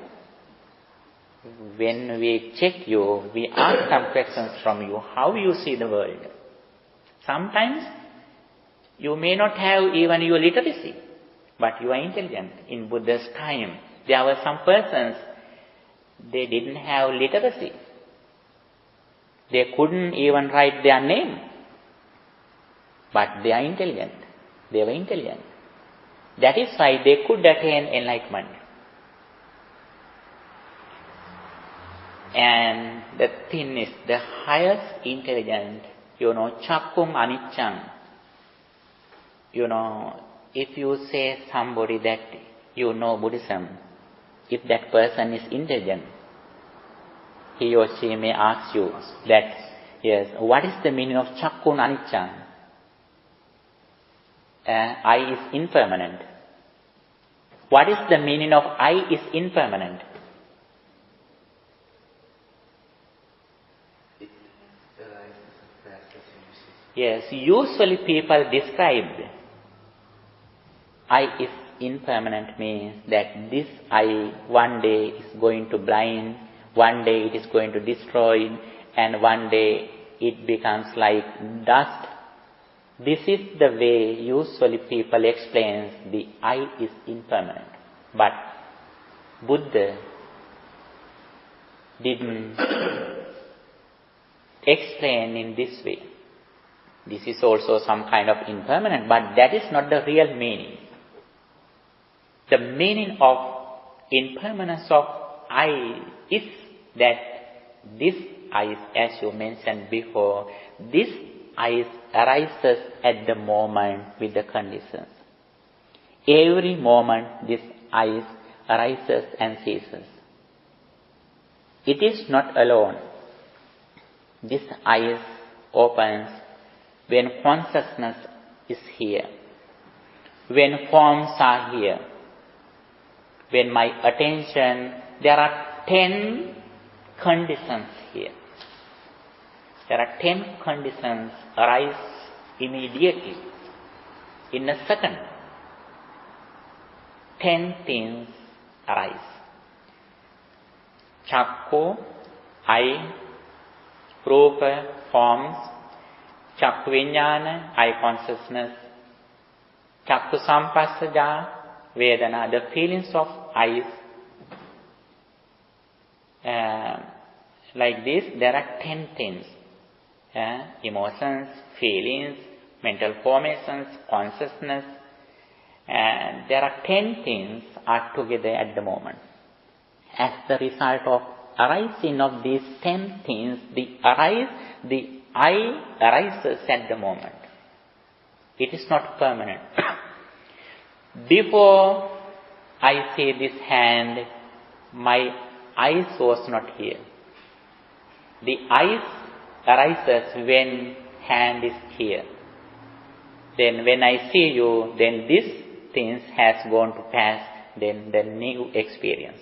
When we check you, we ask some questions from you, how you see the world. Sometimes you may not have even your literacy, but you are intelligent. In Buddha's time, there were some persons, they didn't have literacy. They couldn't even write their name. But they are intelligent. They were intelligent. That is why they could attain enlightenment. And the thing is, the highest intelligence, Chakkum Anicchang. If you say somebody that you know Buddhism, if that person is intelligent, he or she may ask you that, yes, what is the meaning of Chakkun Anicchang? I is impermanent. What is the meaning of I is impermanent? Yes, usually people describe I is impermanent means that this I one day is going to blind, one day it is going to destroy, and one day it becomes like dust. This is the way usually people explain the I is impermanent. But Buddha didn't explain in this way. This is also some kind of impermanent, but that is not the real meaning. The meaning of impermanence of I is that this I, as you mentioned before, this I arises at the moment with the conditions. Every moment this I arises and ceases. It is not alone. This eyes opens when consciousness is here, when forms are here, when my attention, there are 10 conditions here. There are 10 conditions arise immediately, in a second. 10 things arise. Chakku, eye, rupa, forms, chakku vijnana, eye consciousness, chakku sampassaja, vedana, the feelings of eyes. Like this, there are 10 things. Emotions, feelings, mental formations, consciousness. And there are 10 things are together at the moment. As the result of arising of these 10 things, the eye arises at the moment. It is not permanent. Before I see this hand, my eyes was not here. The eyes arises when hand is here. Then when I see you, then this things has gone to pass, then the new experience.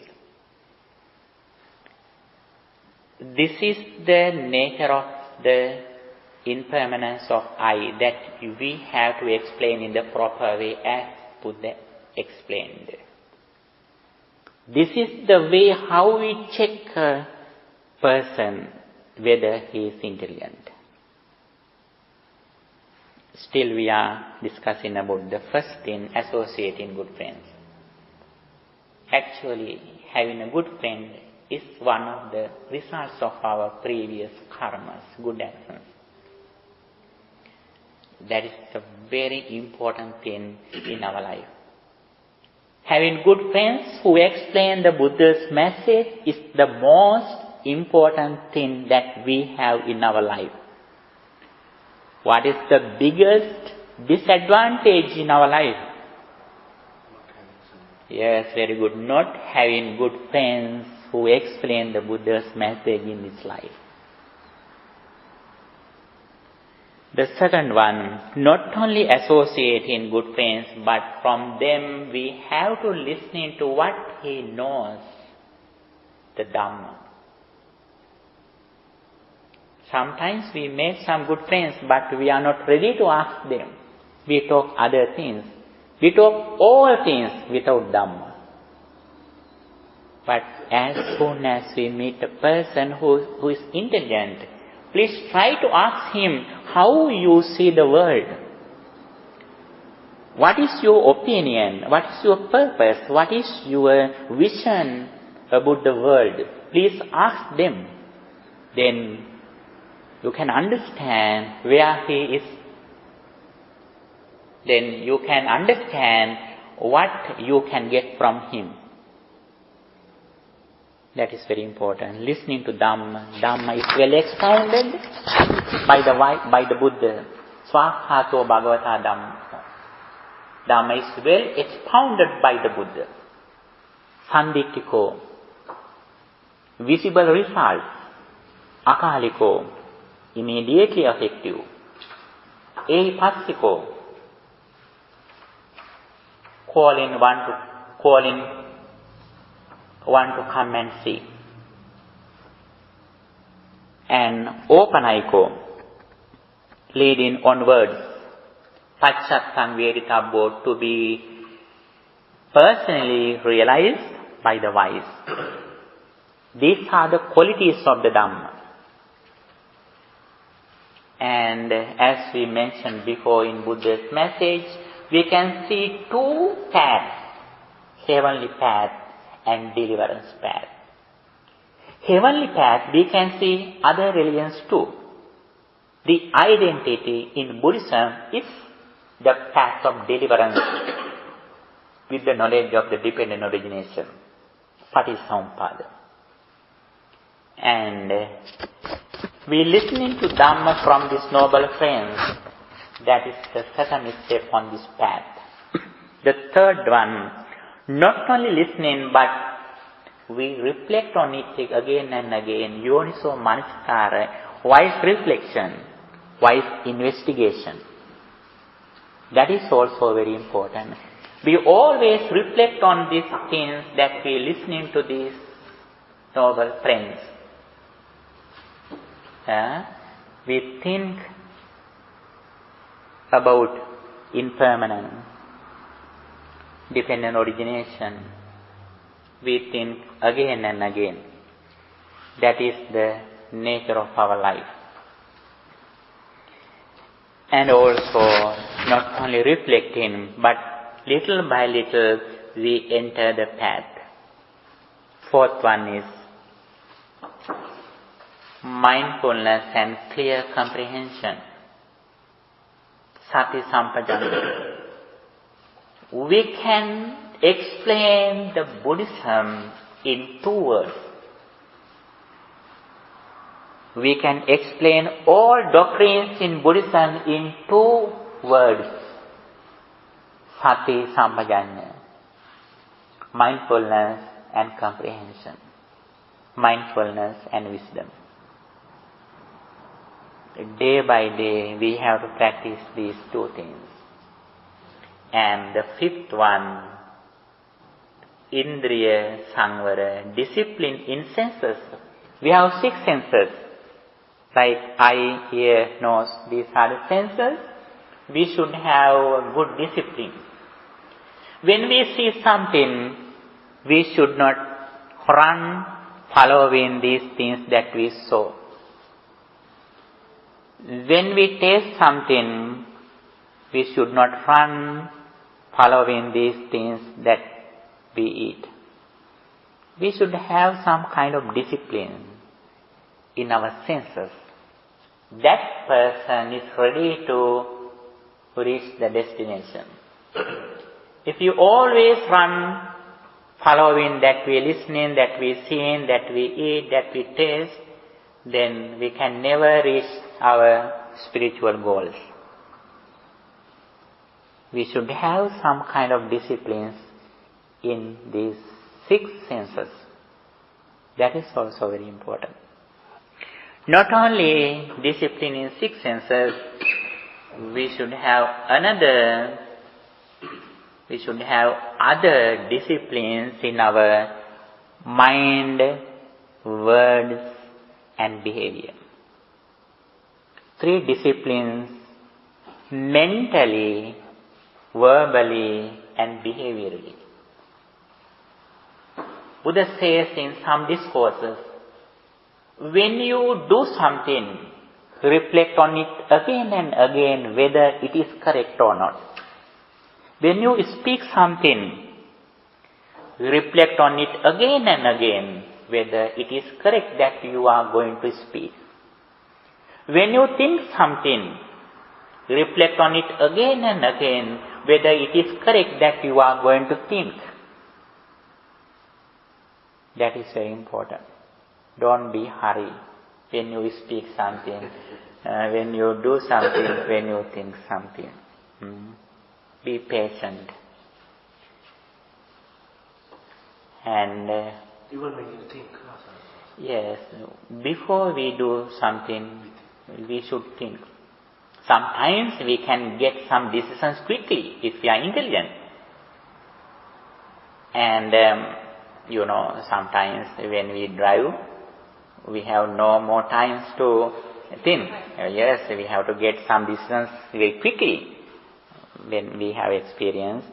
This is the nature of the impermanence of eye that we have to explain in the proper way as Buddha explained. This is the way how we check a person whether he is intelligent. Still we are discussing about the first thing, associating good friends. Actually, having a good friend is one of the results of our previous karmas, good actions. That is a very important thing in our life. Having good friends who explain the Buddha's message is the most important thing that we have in our life. What is the biggest disadvantage in our life? Yes, very good. Not having good friends who explain the Buddha's message in this life. The second one, not only associating good friends, but from them we have to listen to what he knows, the Dhamma. Sometimes we make some good friends, but we are not ready to ask them. We talk other things. We talk all things without Dhamma. But as soon as we meet a person who is intelligent, please try to ask him how you see the world. What is your opinion? What is your purpose? What is your vision about the world? Please ask them. Then you can understand where he is. Then you can understand what you can get from him. That is very important. Listening to Dhamma. Dhamma is well expounded by the Buddha. Swakhato Bhagavata Dhamma. Dhamma is well expounded by the Buddha. Sanditthiko. Visible results. Akaliko. Immediately effective. Ehipassiko. Calling one to come and see. And Opanaiko, leading onwards. Pacchattam Veditabbo, to be personally realized by the wise. These are the qualities of the Dhamma. And as we mentioned before in Buddha's message, we can see two paths, heavenly path and deliverance path. Heavenly path, we can see other religions too. The identity in Buddhism is the path of deliverance with the knowledge of the dependent origination, Patisampada. And we listening to Dhamma from these noble friends. That is the second step on this path. The third one, not only listening but we reflect on it again and again. Yoniso Manasikara, wise reflection, wise investigation. That is also very important. We always reflect on these things that we listening to these noble friends. We think about impermanence, dependent origination. We think again and again. That is the nature of our life. And also, not only reflecting, but little by little, we enter the path. Fourth one is mindfulness and clear comprehension. Sati Sampajanya. We can explain the Buddhism in 2 words. We can explain all doctrines in Buddhism in 2 words. Sati Sampajanya. Mindfulness and comprehension. Mindfulness and wisdom. Day by day we have to practice these 2 things. And the 5th one, Indriya Sangvara, discipline in senses. We have 6 senses. Like eye, ear, nose, these are the senses. We should have good discipline. When we see something, we should not run following these things that we saw. When we taste something, we should not run following these things that we eat. We should have some kind of discipline in our senses. That person is ready to reach the destination. If you always run following that we listening, that we seeing, that we eat, that we taste, then we can never reach our spiritual goals. We should have some kind of disciplines in these 6 senses. That is also very important. Not only discipline in 6 senses, we should have other disciplines in our mind, words and behavior. 3 disciplines: mentally, verbally and behaviorally. Buddha says in some discourses, when you do something, reflect on it again and again whether it is correct or not. When you speak something, reflect on it again and again whether it is correct that you are going to speak. When you think something, reflect on it again and again whether it is correct that you are going to think. That is very important. Don't be hurried when you speak something, when you do something, when you think something. Be patient. And even when you think. Yes, before we do something, we should think. Sometimes we can get some decisions quickly if we are intelligent. And sometimes when we drive, we have no more time to think. Yes, we have to get some decisions very quickly. When we have experience,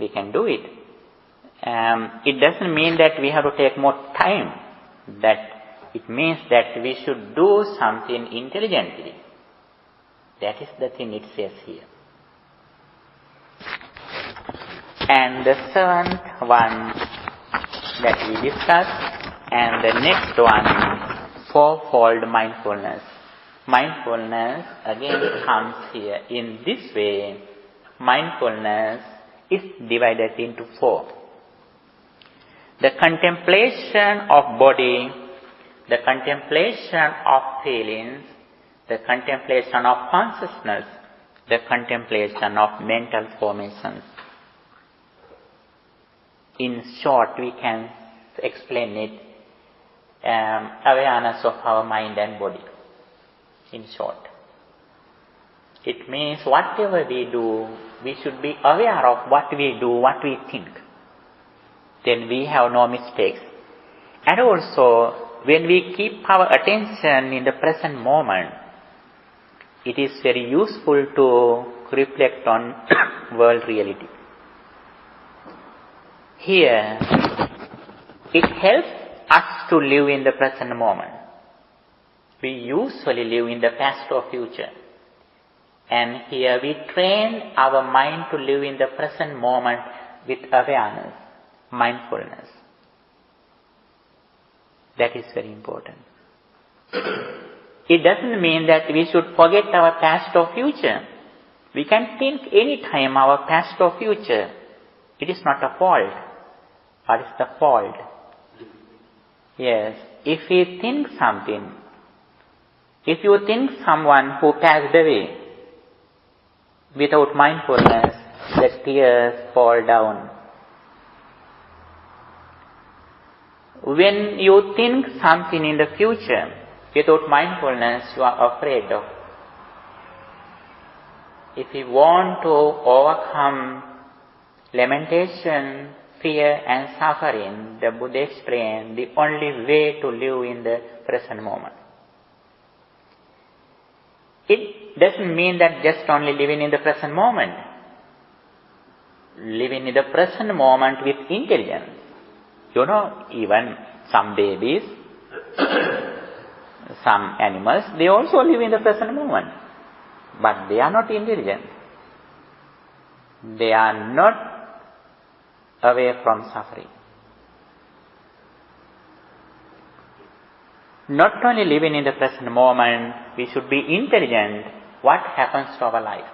we can do it. It doesn't mean that we have to take more time. That it means that we should do something intelligently. That is the thing it says here. And the 7th one that we discussed, and the next one, 4-fold mindfulness. Mindfulness again comes here. In this way, mindfulness is divided into 4. The contemplation of body, the contemplation of feelings, the contemplation of consciousness, the contemplation of mental formations. In short, we can explain it, awareness of our mind and body, in short. It means whatever we do, we should be aware of what we do, what we think. Then we have no mistakes. And also, when we keep our attention in the present moment, it is very useful to reflect on world reality. Here, it helps us to live in the present moment. We usually live in the past or future. And here we train our mind to live in the present moment with awareness, mindfulness. That is very important. It doesn't mean that we should forget our past or future. We can think any time our past or future. It is not a fault. What is the fault? Yes, if we think something, if you think someone who passed away, without mindfulness, the tears fall down. When you think something in the future, without mindfulness, you are afraid of. If you want to overcome lamentation, fear and suffering, the Buddha explained the only way to live in the present moment. It doesn't mean that just only living in the present moment. Living in the present moment with intelligence. You know, even some babies, some animals, they also live in the present moment. But they are not intelligent. They are not away from suffering. Not only living in the present moment, we should be intelligent what happens to our life.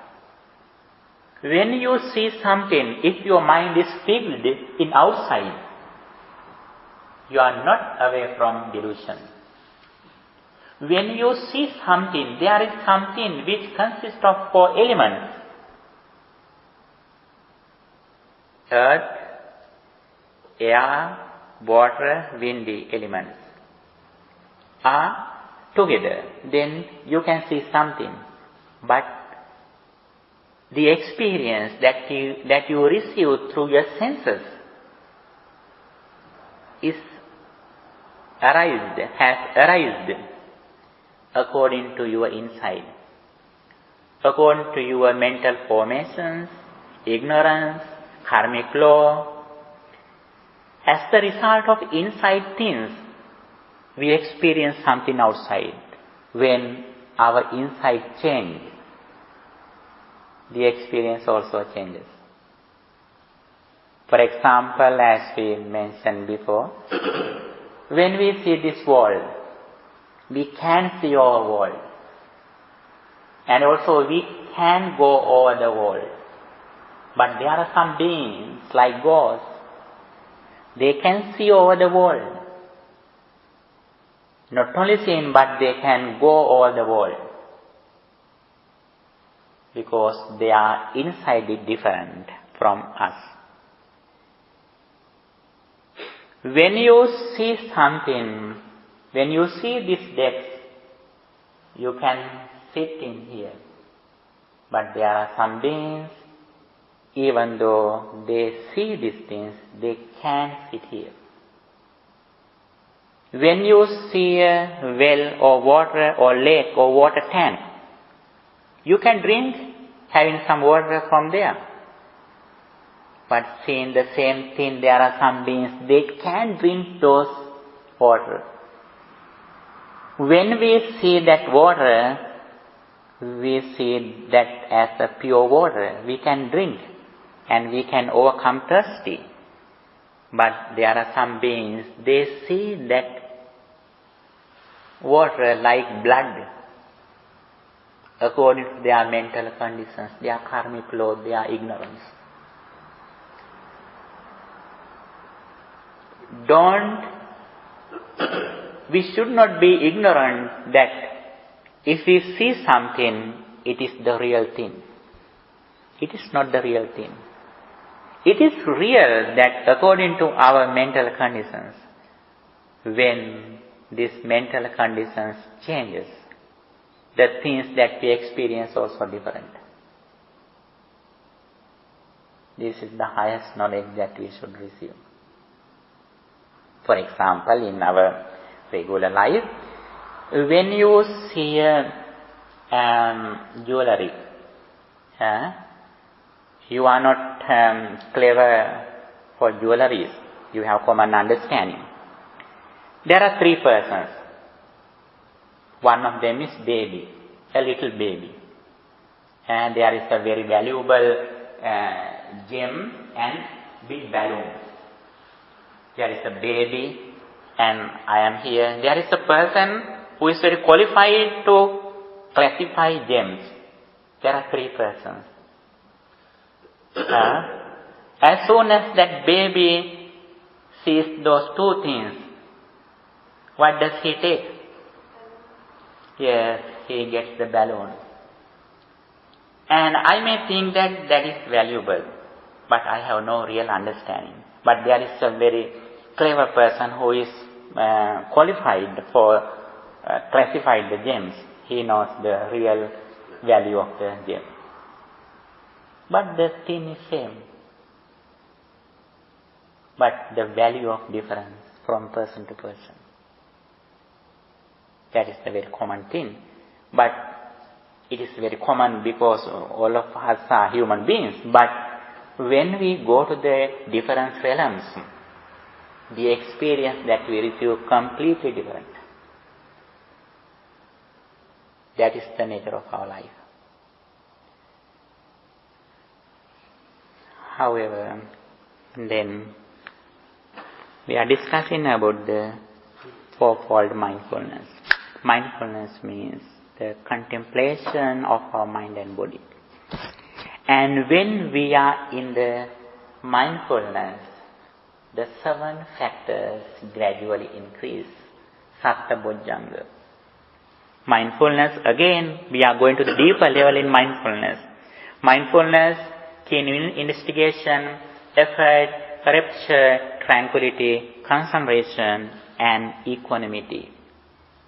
When you see something, if your mind is filled in outside, you are not away from delusion. When you see something, there is something which consists of 4 elements. Earth, air, water, wind elements are together. Then you can see something. But the experience that you receive through your senses has arisen according to your insight, according to your mental formations, ignorance, karmic law. As the result of inside things, we experience something outside. When our inside changes, the experience also changes. For example, as we mentioned before, when we see this world, we can see our world. And also we can go over the world. But there are some beings like ghosts. They can see over the world. Not only seeing, but they can go over the world. Because they are inside it different from us. When you see something, when you see this depth, you can sit in here. But there are some beings, even though they see these things, they can't sit here. When you see a well or water or lake or water tank, you can drink having some water from there. But seeing the same thing, there are some beings, they can drink those water. When we see that water, we see that as a pure water. We can drink and we can overcome thirsty. But there are some beings, they see that water like blood according to their mental conditions, their karmic law, their ignorance. We should not be ignorant that if we see something, it is the real thing. It is not the real thing. It is real that according to our mental conditions, when these mental conditions changes, the things that we experience also different. This is the highest knowledge that we should receive. For example, in our regular life, when you see jewelry, you are not clever for jewelries. You have common understanding. There are three persons. One of them is baby, a little baby. And there is a very valuable gem and big balloon. There is a baby and I am here. There is a person who is very qualified to classify gems. There are three persons. As soon as that baby sees those two things, what does he take? Yes, he gets the balloon. And I may think that that is valuable, but I have no real understanding. But there is a very clever person who is qualified for classify the gems. He knows the real value of the gem. But the thing is same. But the value of difference from person to person. That is the very common thing. But it is very common because all of us are human beings. But when we go to the different realms, the experience that we receive completely different. That is the nature of our life. However, then we are discussing about the fourfold mindfulness. Mindfulness means the contemplation of our mind and body. And when we are in the mindfulness, the 7 factors gradually increase. Satta Bojjhanga. Mindfulness, again, we are going to the deeper level in mindfulness. Mindfulness, keen investigation, effort, rapture, tranquility, concentration, and equanimity.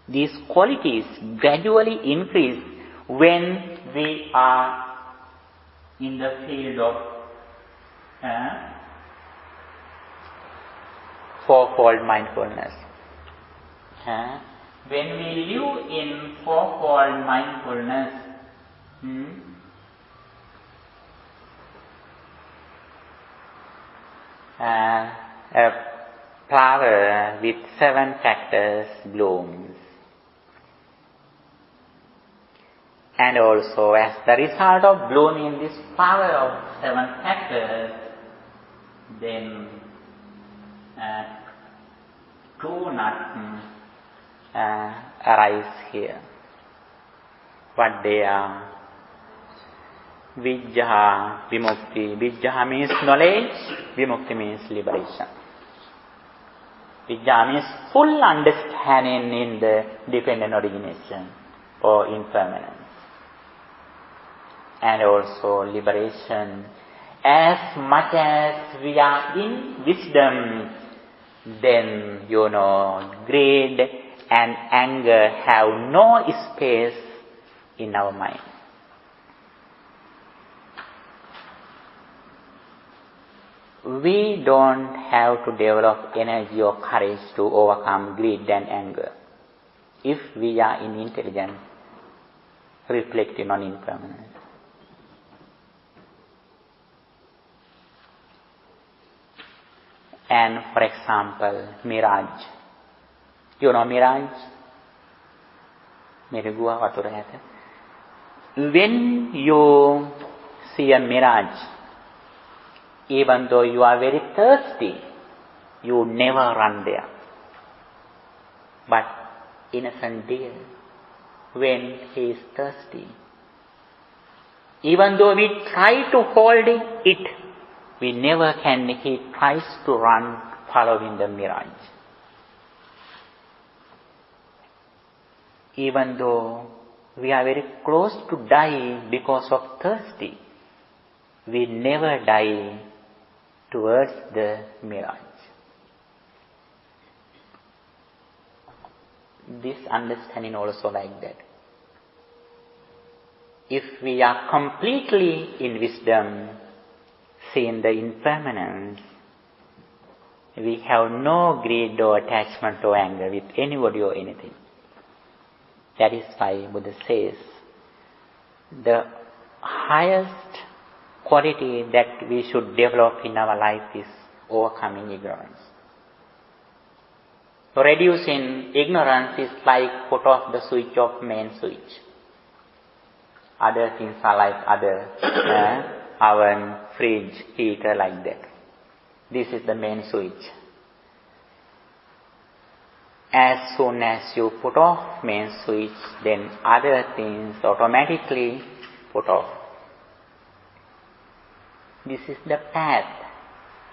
These qualities gradually increase when we are in the field of fourfold mindfulness. When we live in fourfold mindfulness, a flower with 7 factors blooms. And also, as the result of blooming this flower of 7 factors, then 2 nuts arise here. What they are? Vijja, Vimukti. Vijja means knowledge, Vimukti means liberation. Vijja means full understanding in the dependent origination or impermanence. And also liberation. As much as we are in wisdom, then greed and anger have no space in our mind. We don't have to develop energy or courage to overcome greed and anger if we are in intelligence, reflecting on impermanence. And for example, mirage. You know mirage? When you see a mirage, even though you are very thirsty, you never run there. But innocent deer, when he is thirsty, even though we try to hold it, we never can. He tries to run following the mirage. Even though we are very close to die because of thirsty, we never die towards the mirage. this understanding also like that. If we are completely in wisdom, seeing the impermanence, we have no greed or attachment or anger with anybody or anything. That is why Buddha says, the highest quality that we should develop in our life is overcoming ignorance. Reducing ignorance is like put off the switch of main switch. Other things are like other oven, fridge, heater, like that. This is the main switch. As soon as you put off main switch, then other things automatically put off. This is the path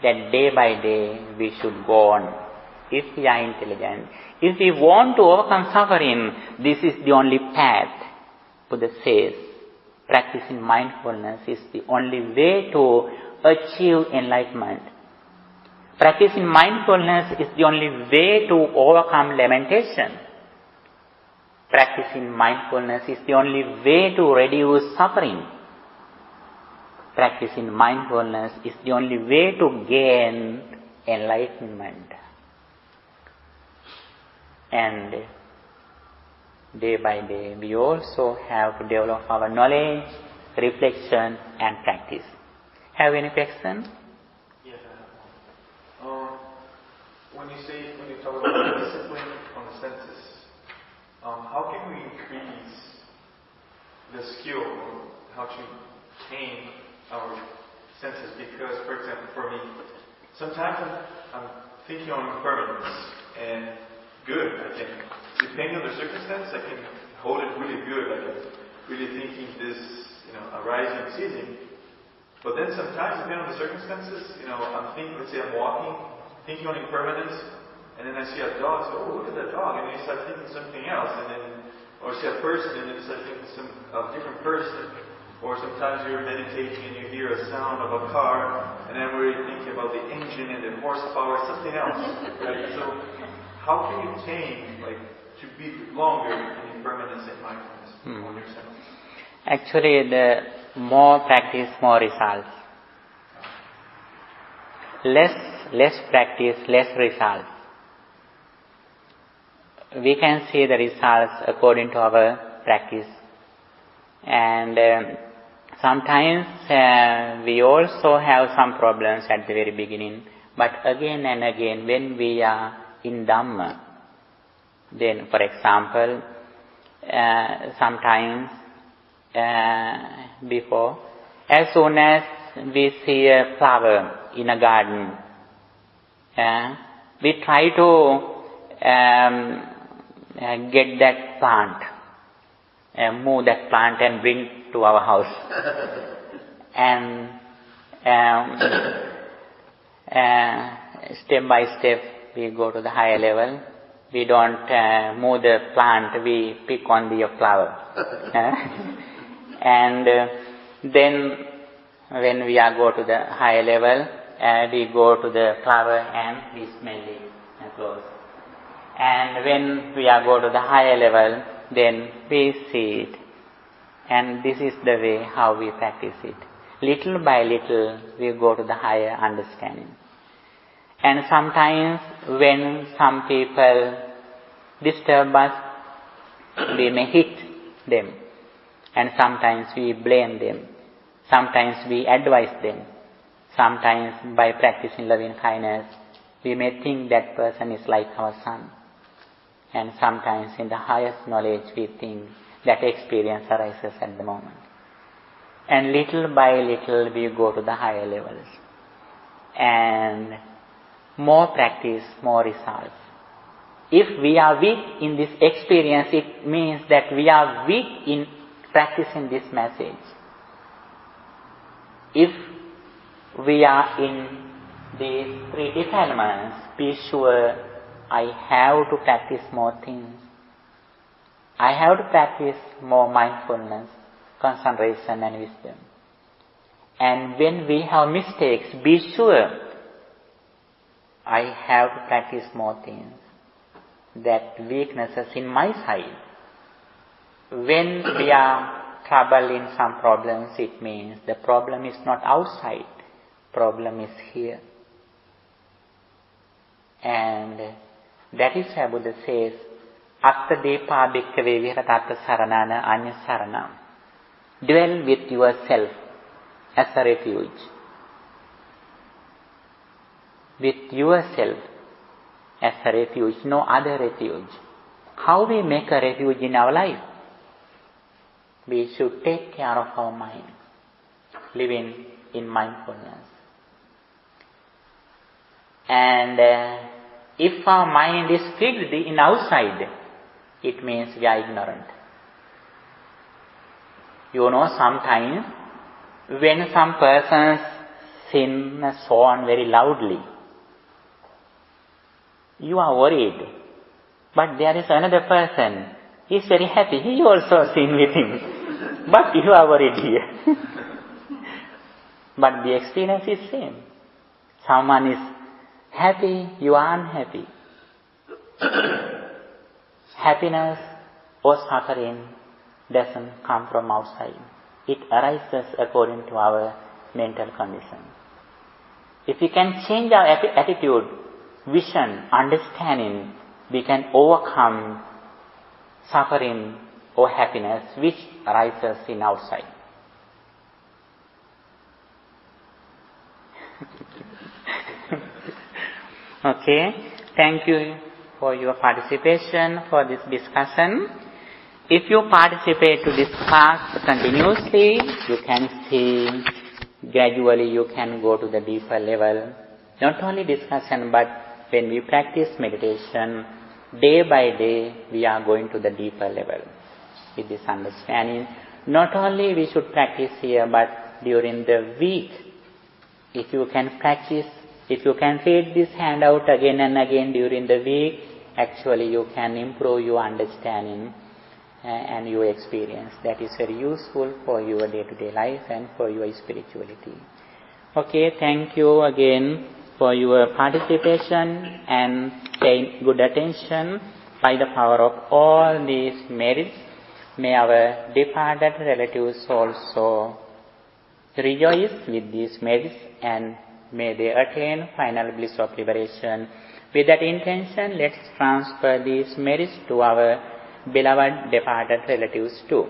that day by day we should go on. If we are intelligent, if we want to overcome suffering, this is the only path. Buddha says, practicing mindfulness is the only way to achieve enlightenment. Practicing mindfulness is the only way to overcome lamentation. Practicing mindfulness is the only way to reduce suffering. Practicing mindfulness is the only way to gain enlightenment. And day by day, we also have to develop our knowledge, reflection, and practice. Have any question? Yes, I have one. When you talk about discipline on the senses, how can we increase the skill, how to tame our senses? Because, for example, for me, sometimes I'm thinking on impermanence and good. I can, depending on the circumstance, I can hold it really good. Like I'm really thinking this, arising and ceasing. But then sometimes, depending on the circumstances, I'm thinking, let's say I'm walking, thinking on impermanence, and then I see a dog, so, oh, look at that dog, and then you start thinking something else, and then, or see a person, and then you start thinking a different person. Or sometimes you're meditating and you hear a sound of a car, and then we're thinking about the engine and the horsepower, something else. Right? So, how can you tame, to be longer in impermanence and mindfulness on yourself? Actually, the more practice, more results. Less practice, less results. We can see the results according to our practice. And sometimes we also have some problems at the very beginning. But again and again, when we are in Dhamma, then, for example, sometimes before, as soon as we see a flower in a garden, we try to get that plant, move that plant and bring to our house. And step by step, we go to the higher level. We don't move the plant, we pick on the flower. And then when we go to the higher level, we go to the flower and we smell it close. And when we go to the higher level, then we see it. And this is the way how we practice it. Little by little, we go to the higher understanding. And sometimes when some people disturb us, we may hit them. And sometimes we blame them. Sometimes we advise them. Sometimes by practicing loving kindness, we may think that person is like our son. And sometimes in the highest knowledge we think that experience arises at the moment. And little by little we go to the higher levels. And more practice, more results. If we are weak in this experience, it means that we are weak in practicing this message. If we are in these three defilements, be sure I have to practice more things. I have to practice more mindfulness, concentration and wisdom. And when we have mistakes, be sure I have to practice more things. that weaknesses in my side. When we are troubled in some problems, it means the problem is not outside, problem is here. And that is why Buddha says, Atta depa bhikkave viharatātta saranana anya saranam. Dwell with yourself as a refuge. With yourself as a refuge, no other refuge. How we make a refuge in our life? We should take care of our mind, living in mindfulness. And if our mind is fixed in outside, it means we are ignorant. You know, sometimes when some persons sing a song very loudly, you are worried. But there is another person, he is very happy, he also sing with him. But you are worried here. But the experience is same. Someone is happy, you are unhappy. Happiness or suffering doesn't come from outside. It arises according to our mental condition. If we can change our attitude, vision, understanding, we can overcome suffering or happiness which arises in outside. Okay, thank you for your participation for this discussion. If you participate to this class continuously, you can see gradually you can go to the deeper level. Not only discussion, but when we practice meditation, day by day we are going to the deeper level. With this understanding, not only we should practice here, but during the week, if you can practice, if you can read this handout again and again during the week, actually you can improve your understanding and your experience. That is very useful for your day-to-day life and for your spirituality. Okay, thank you again for your participation and paying good attention. By the power of all these merits, may our departed relatives also rejoice with these merits and may they attain final bliss of liberation. With that intention, let's transfer these merits to our beloved departed relatives too.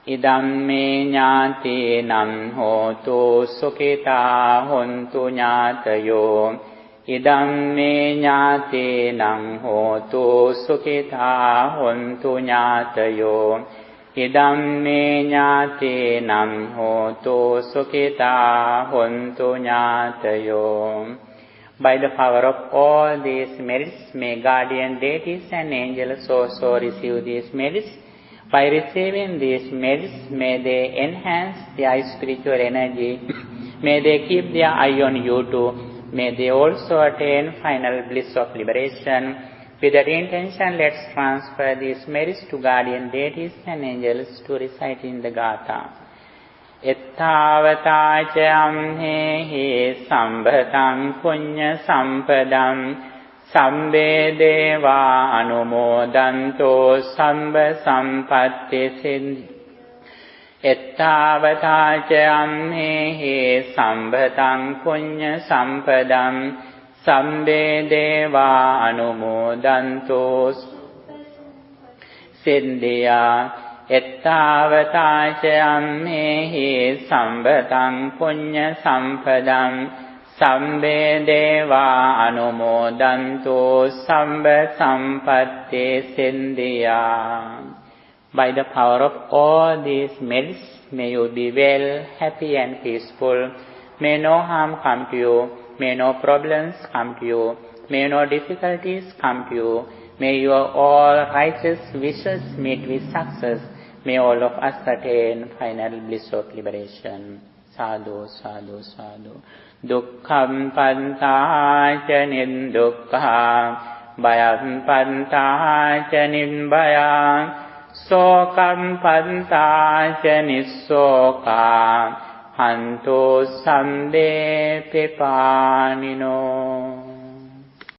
Idam me ñāti nam hotu sukhita hontu ñātayo. Idam me ñāti nam hotu sukhita hontu ñātayo. Idam me ñāti nam hotu sukhita hontu ñātayo. By the power of all these merits, may guardian deities and angels also receive these merits. By receiving these merits, may they enhance their spiritual energy. May they keep their eye on you too. May they also attain final bliss of liberation. With that intention, let's transfer these merits to guardian deities and angels to recite in the Gatha. Ettavata amhehi sambhatam punya sampadam Sambe deva anumodanto samba sampatti siddhi. Ettavata amhehi sambhatam punya sampadam Sambe deva anumodanto siddhya. Ettavata amhehi sambhatam punya sampadam Sambe deva anumodanto samba sampatti siddhya. By the power of all these merits, may you be well, happy and peaceful. May no harm come to you. May no problems come to you. May no difficulties come to you. May your all righteous wishes meet with success. May all of us attain final bliss of liberation. Sadhu, sadhu, sadhu. Dukkham pantāca niddukkha, bhayam pantāca nibhaya, sokam pantāca nissoka, hanto sambe pipanino.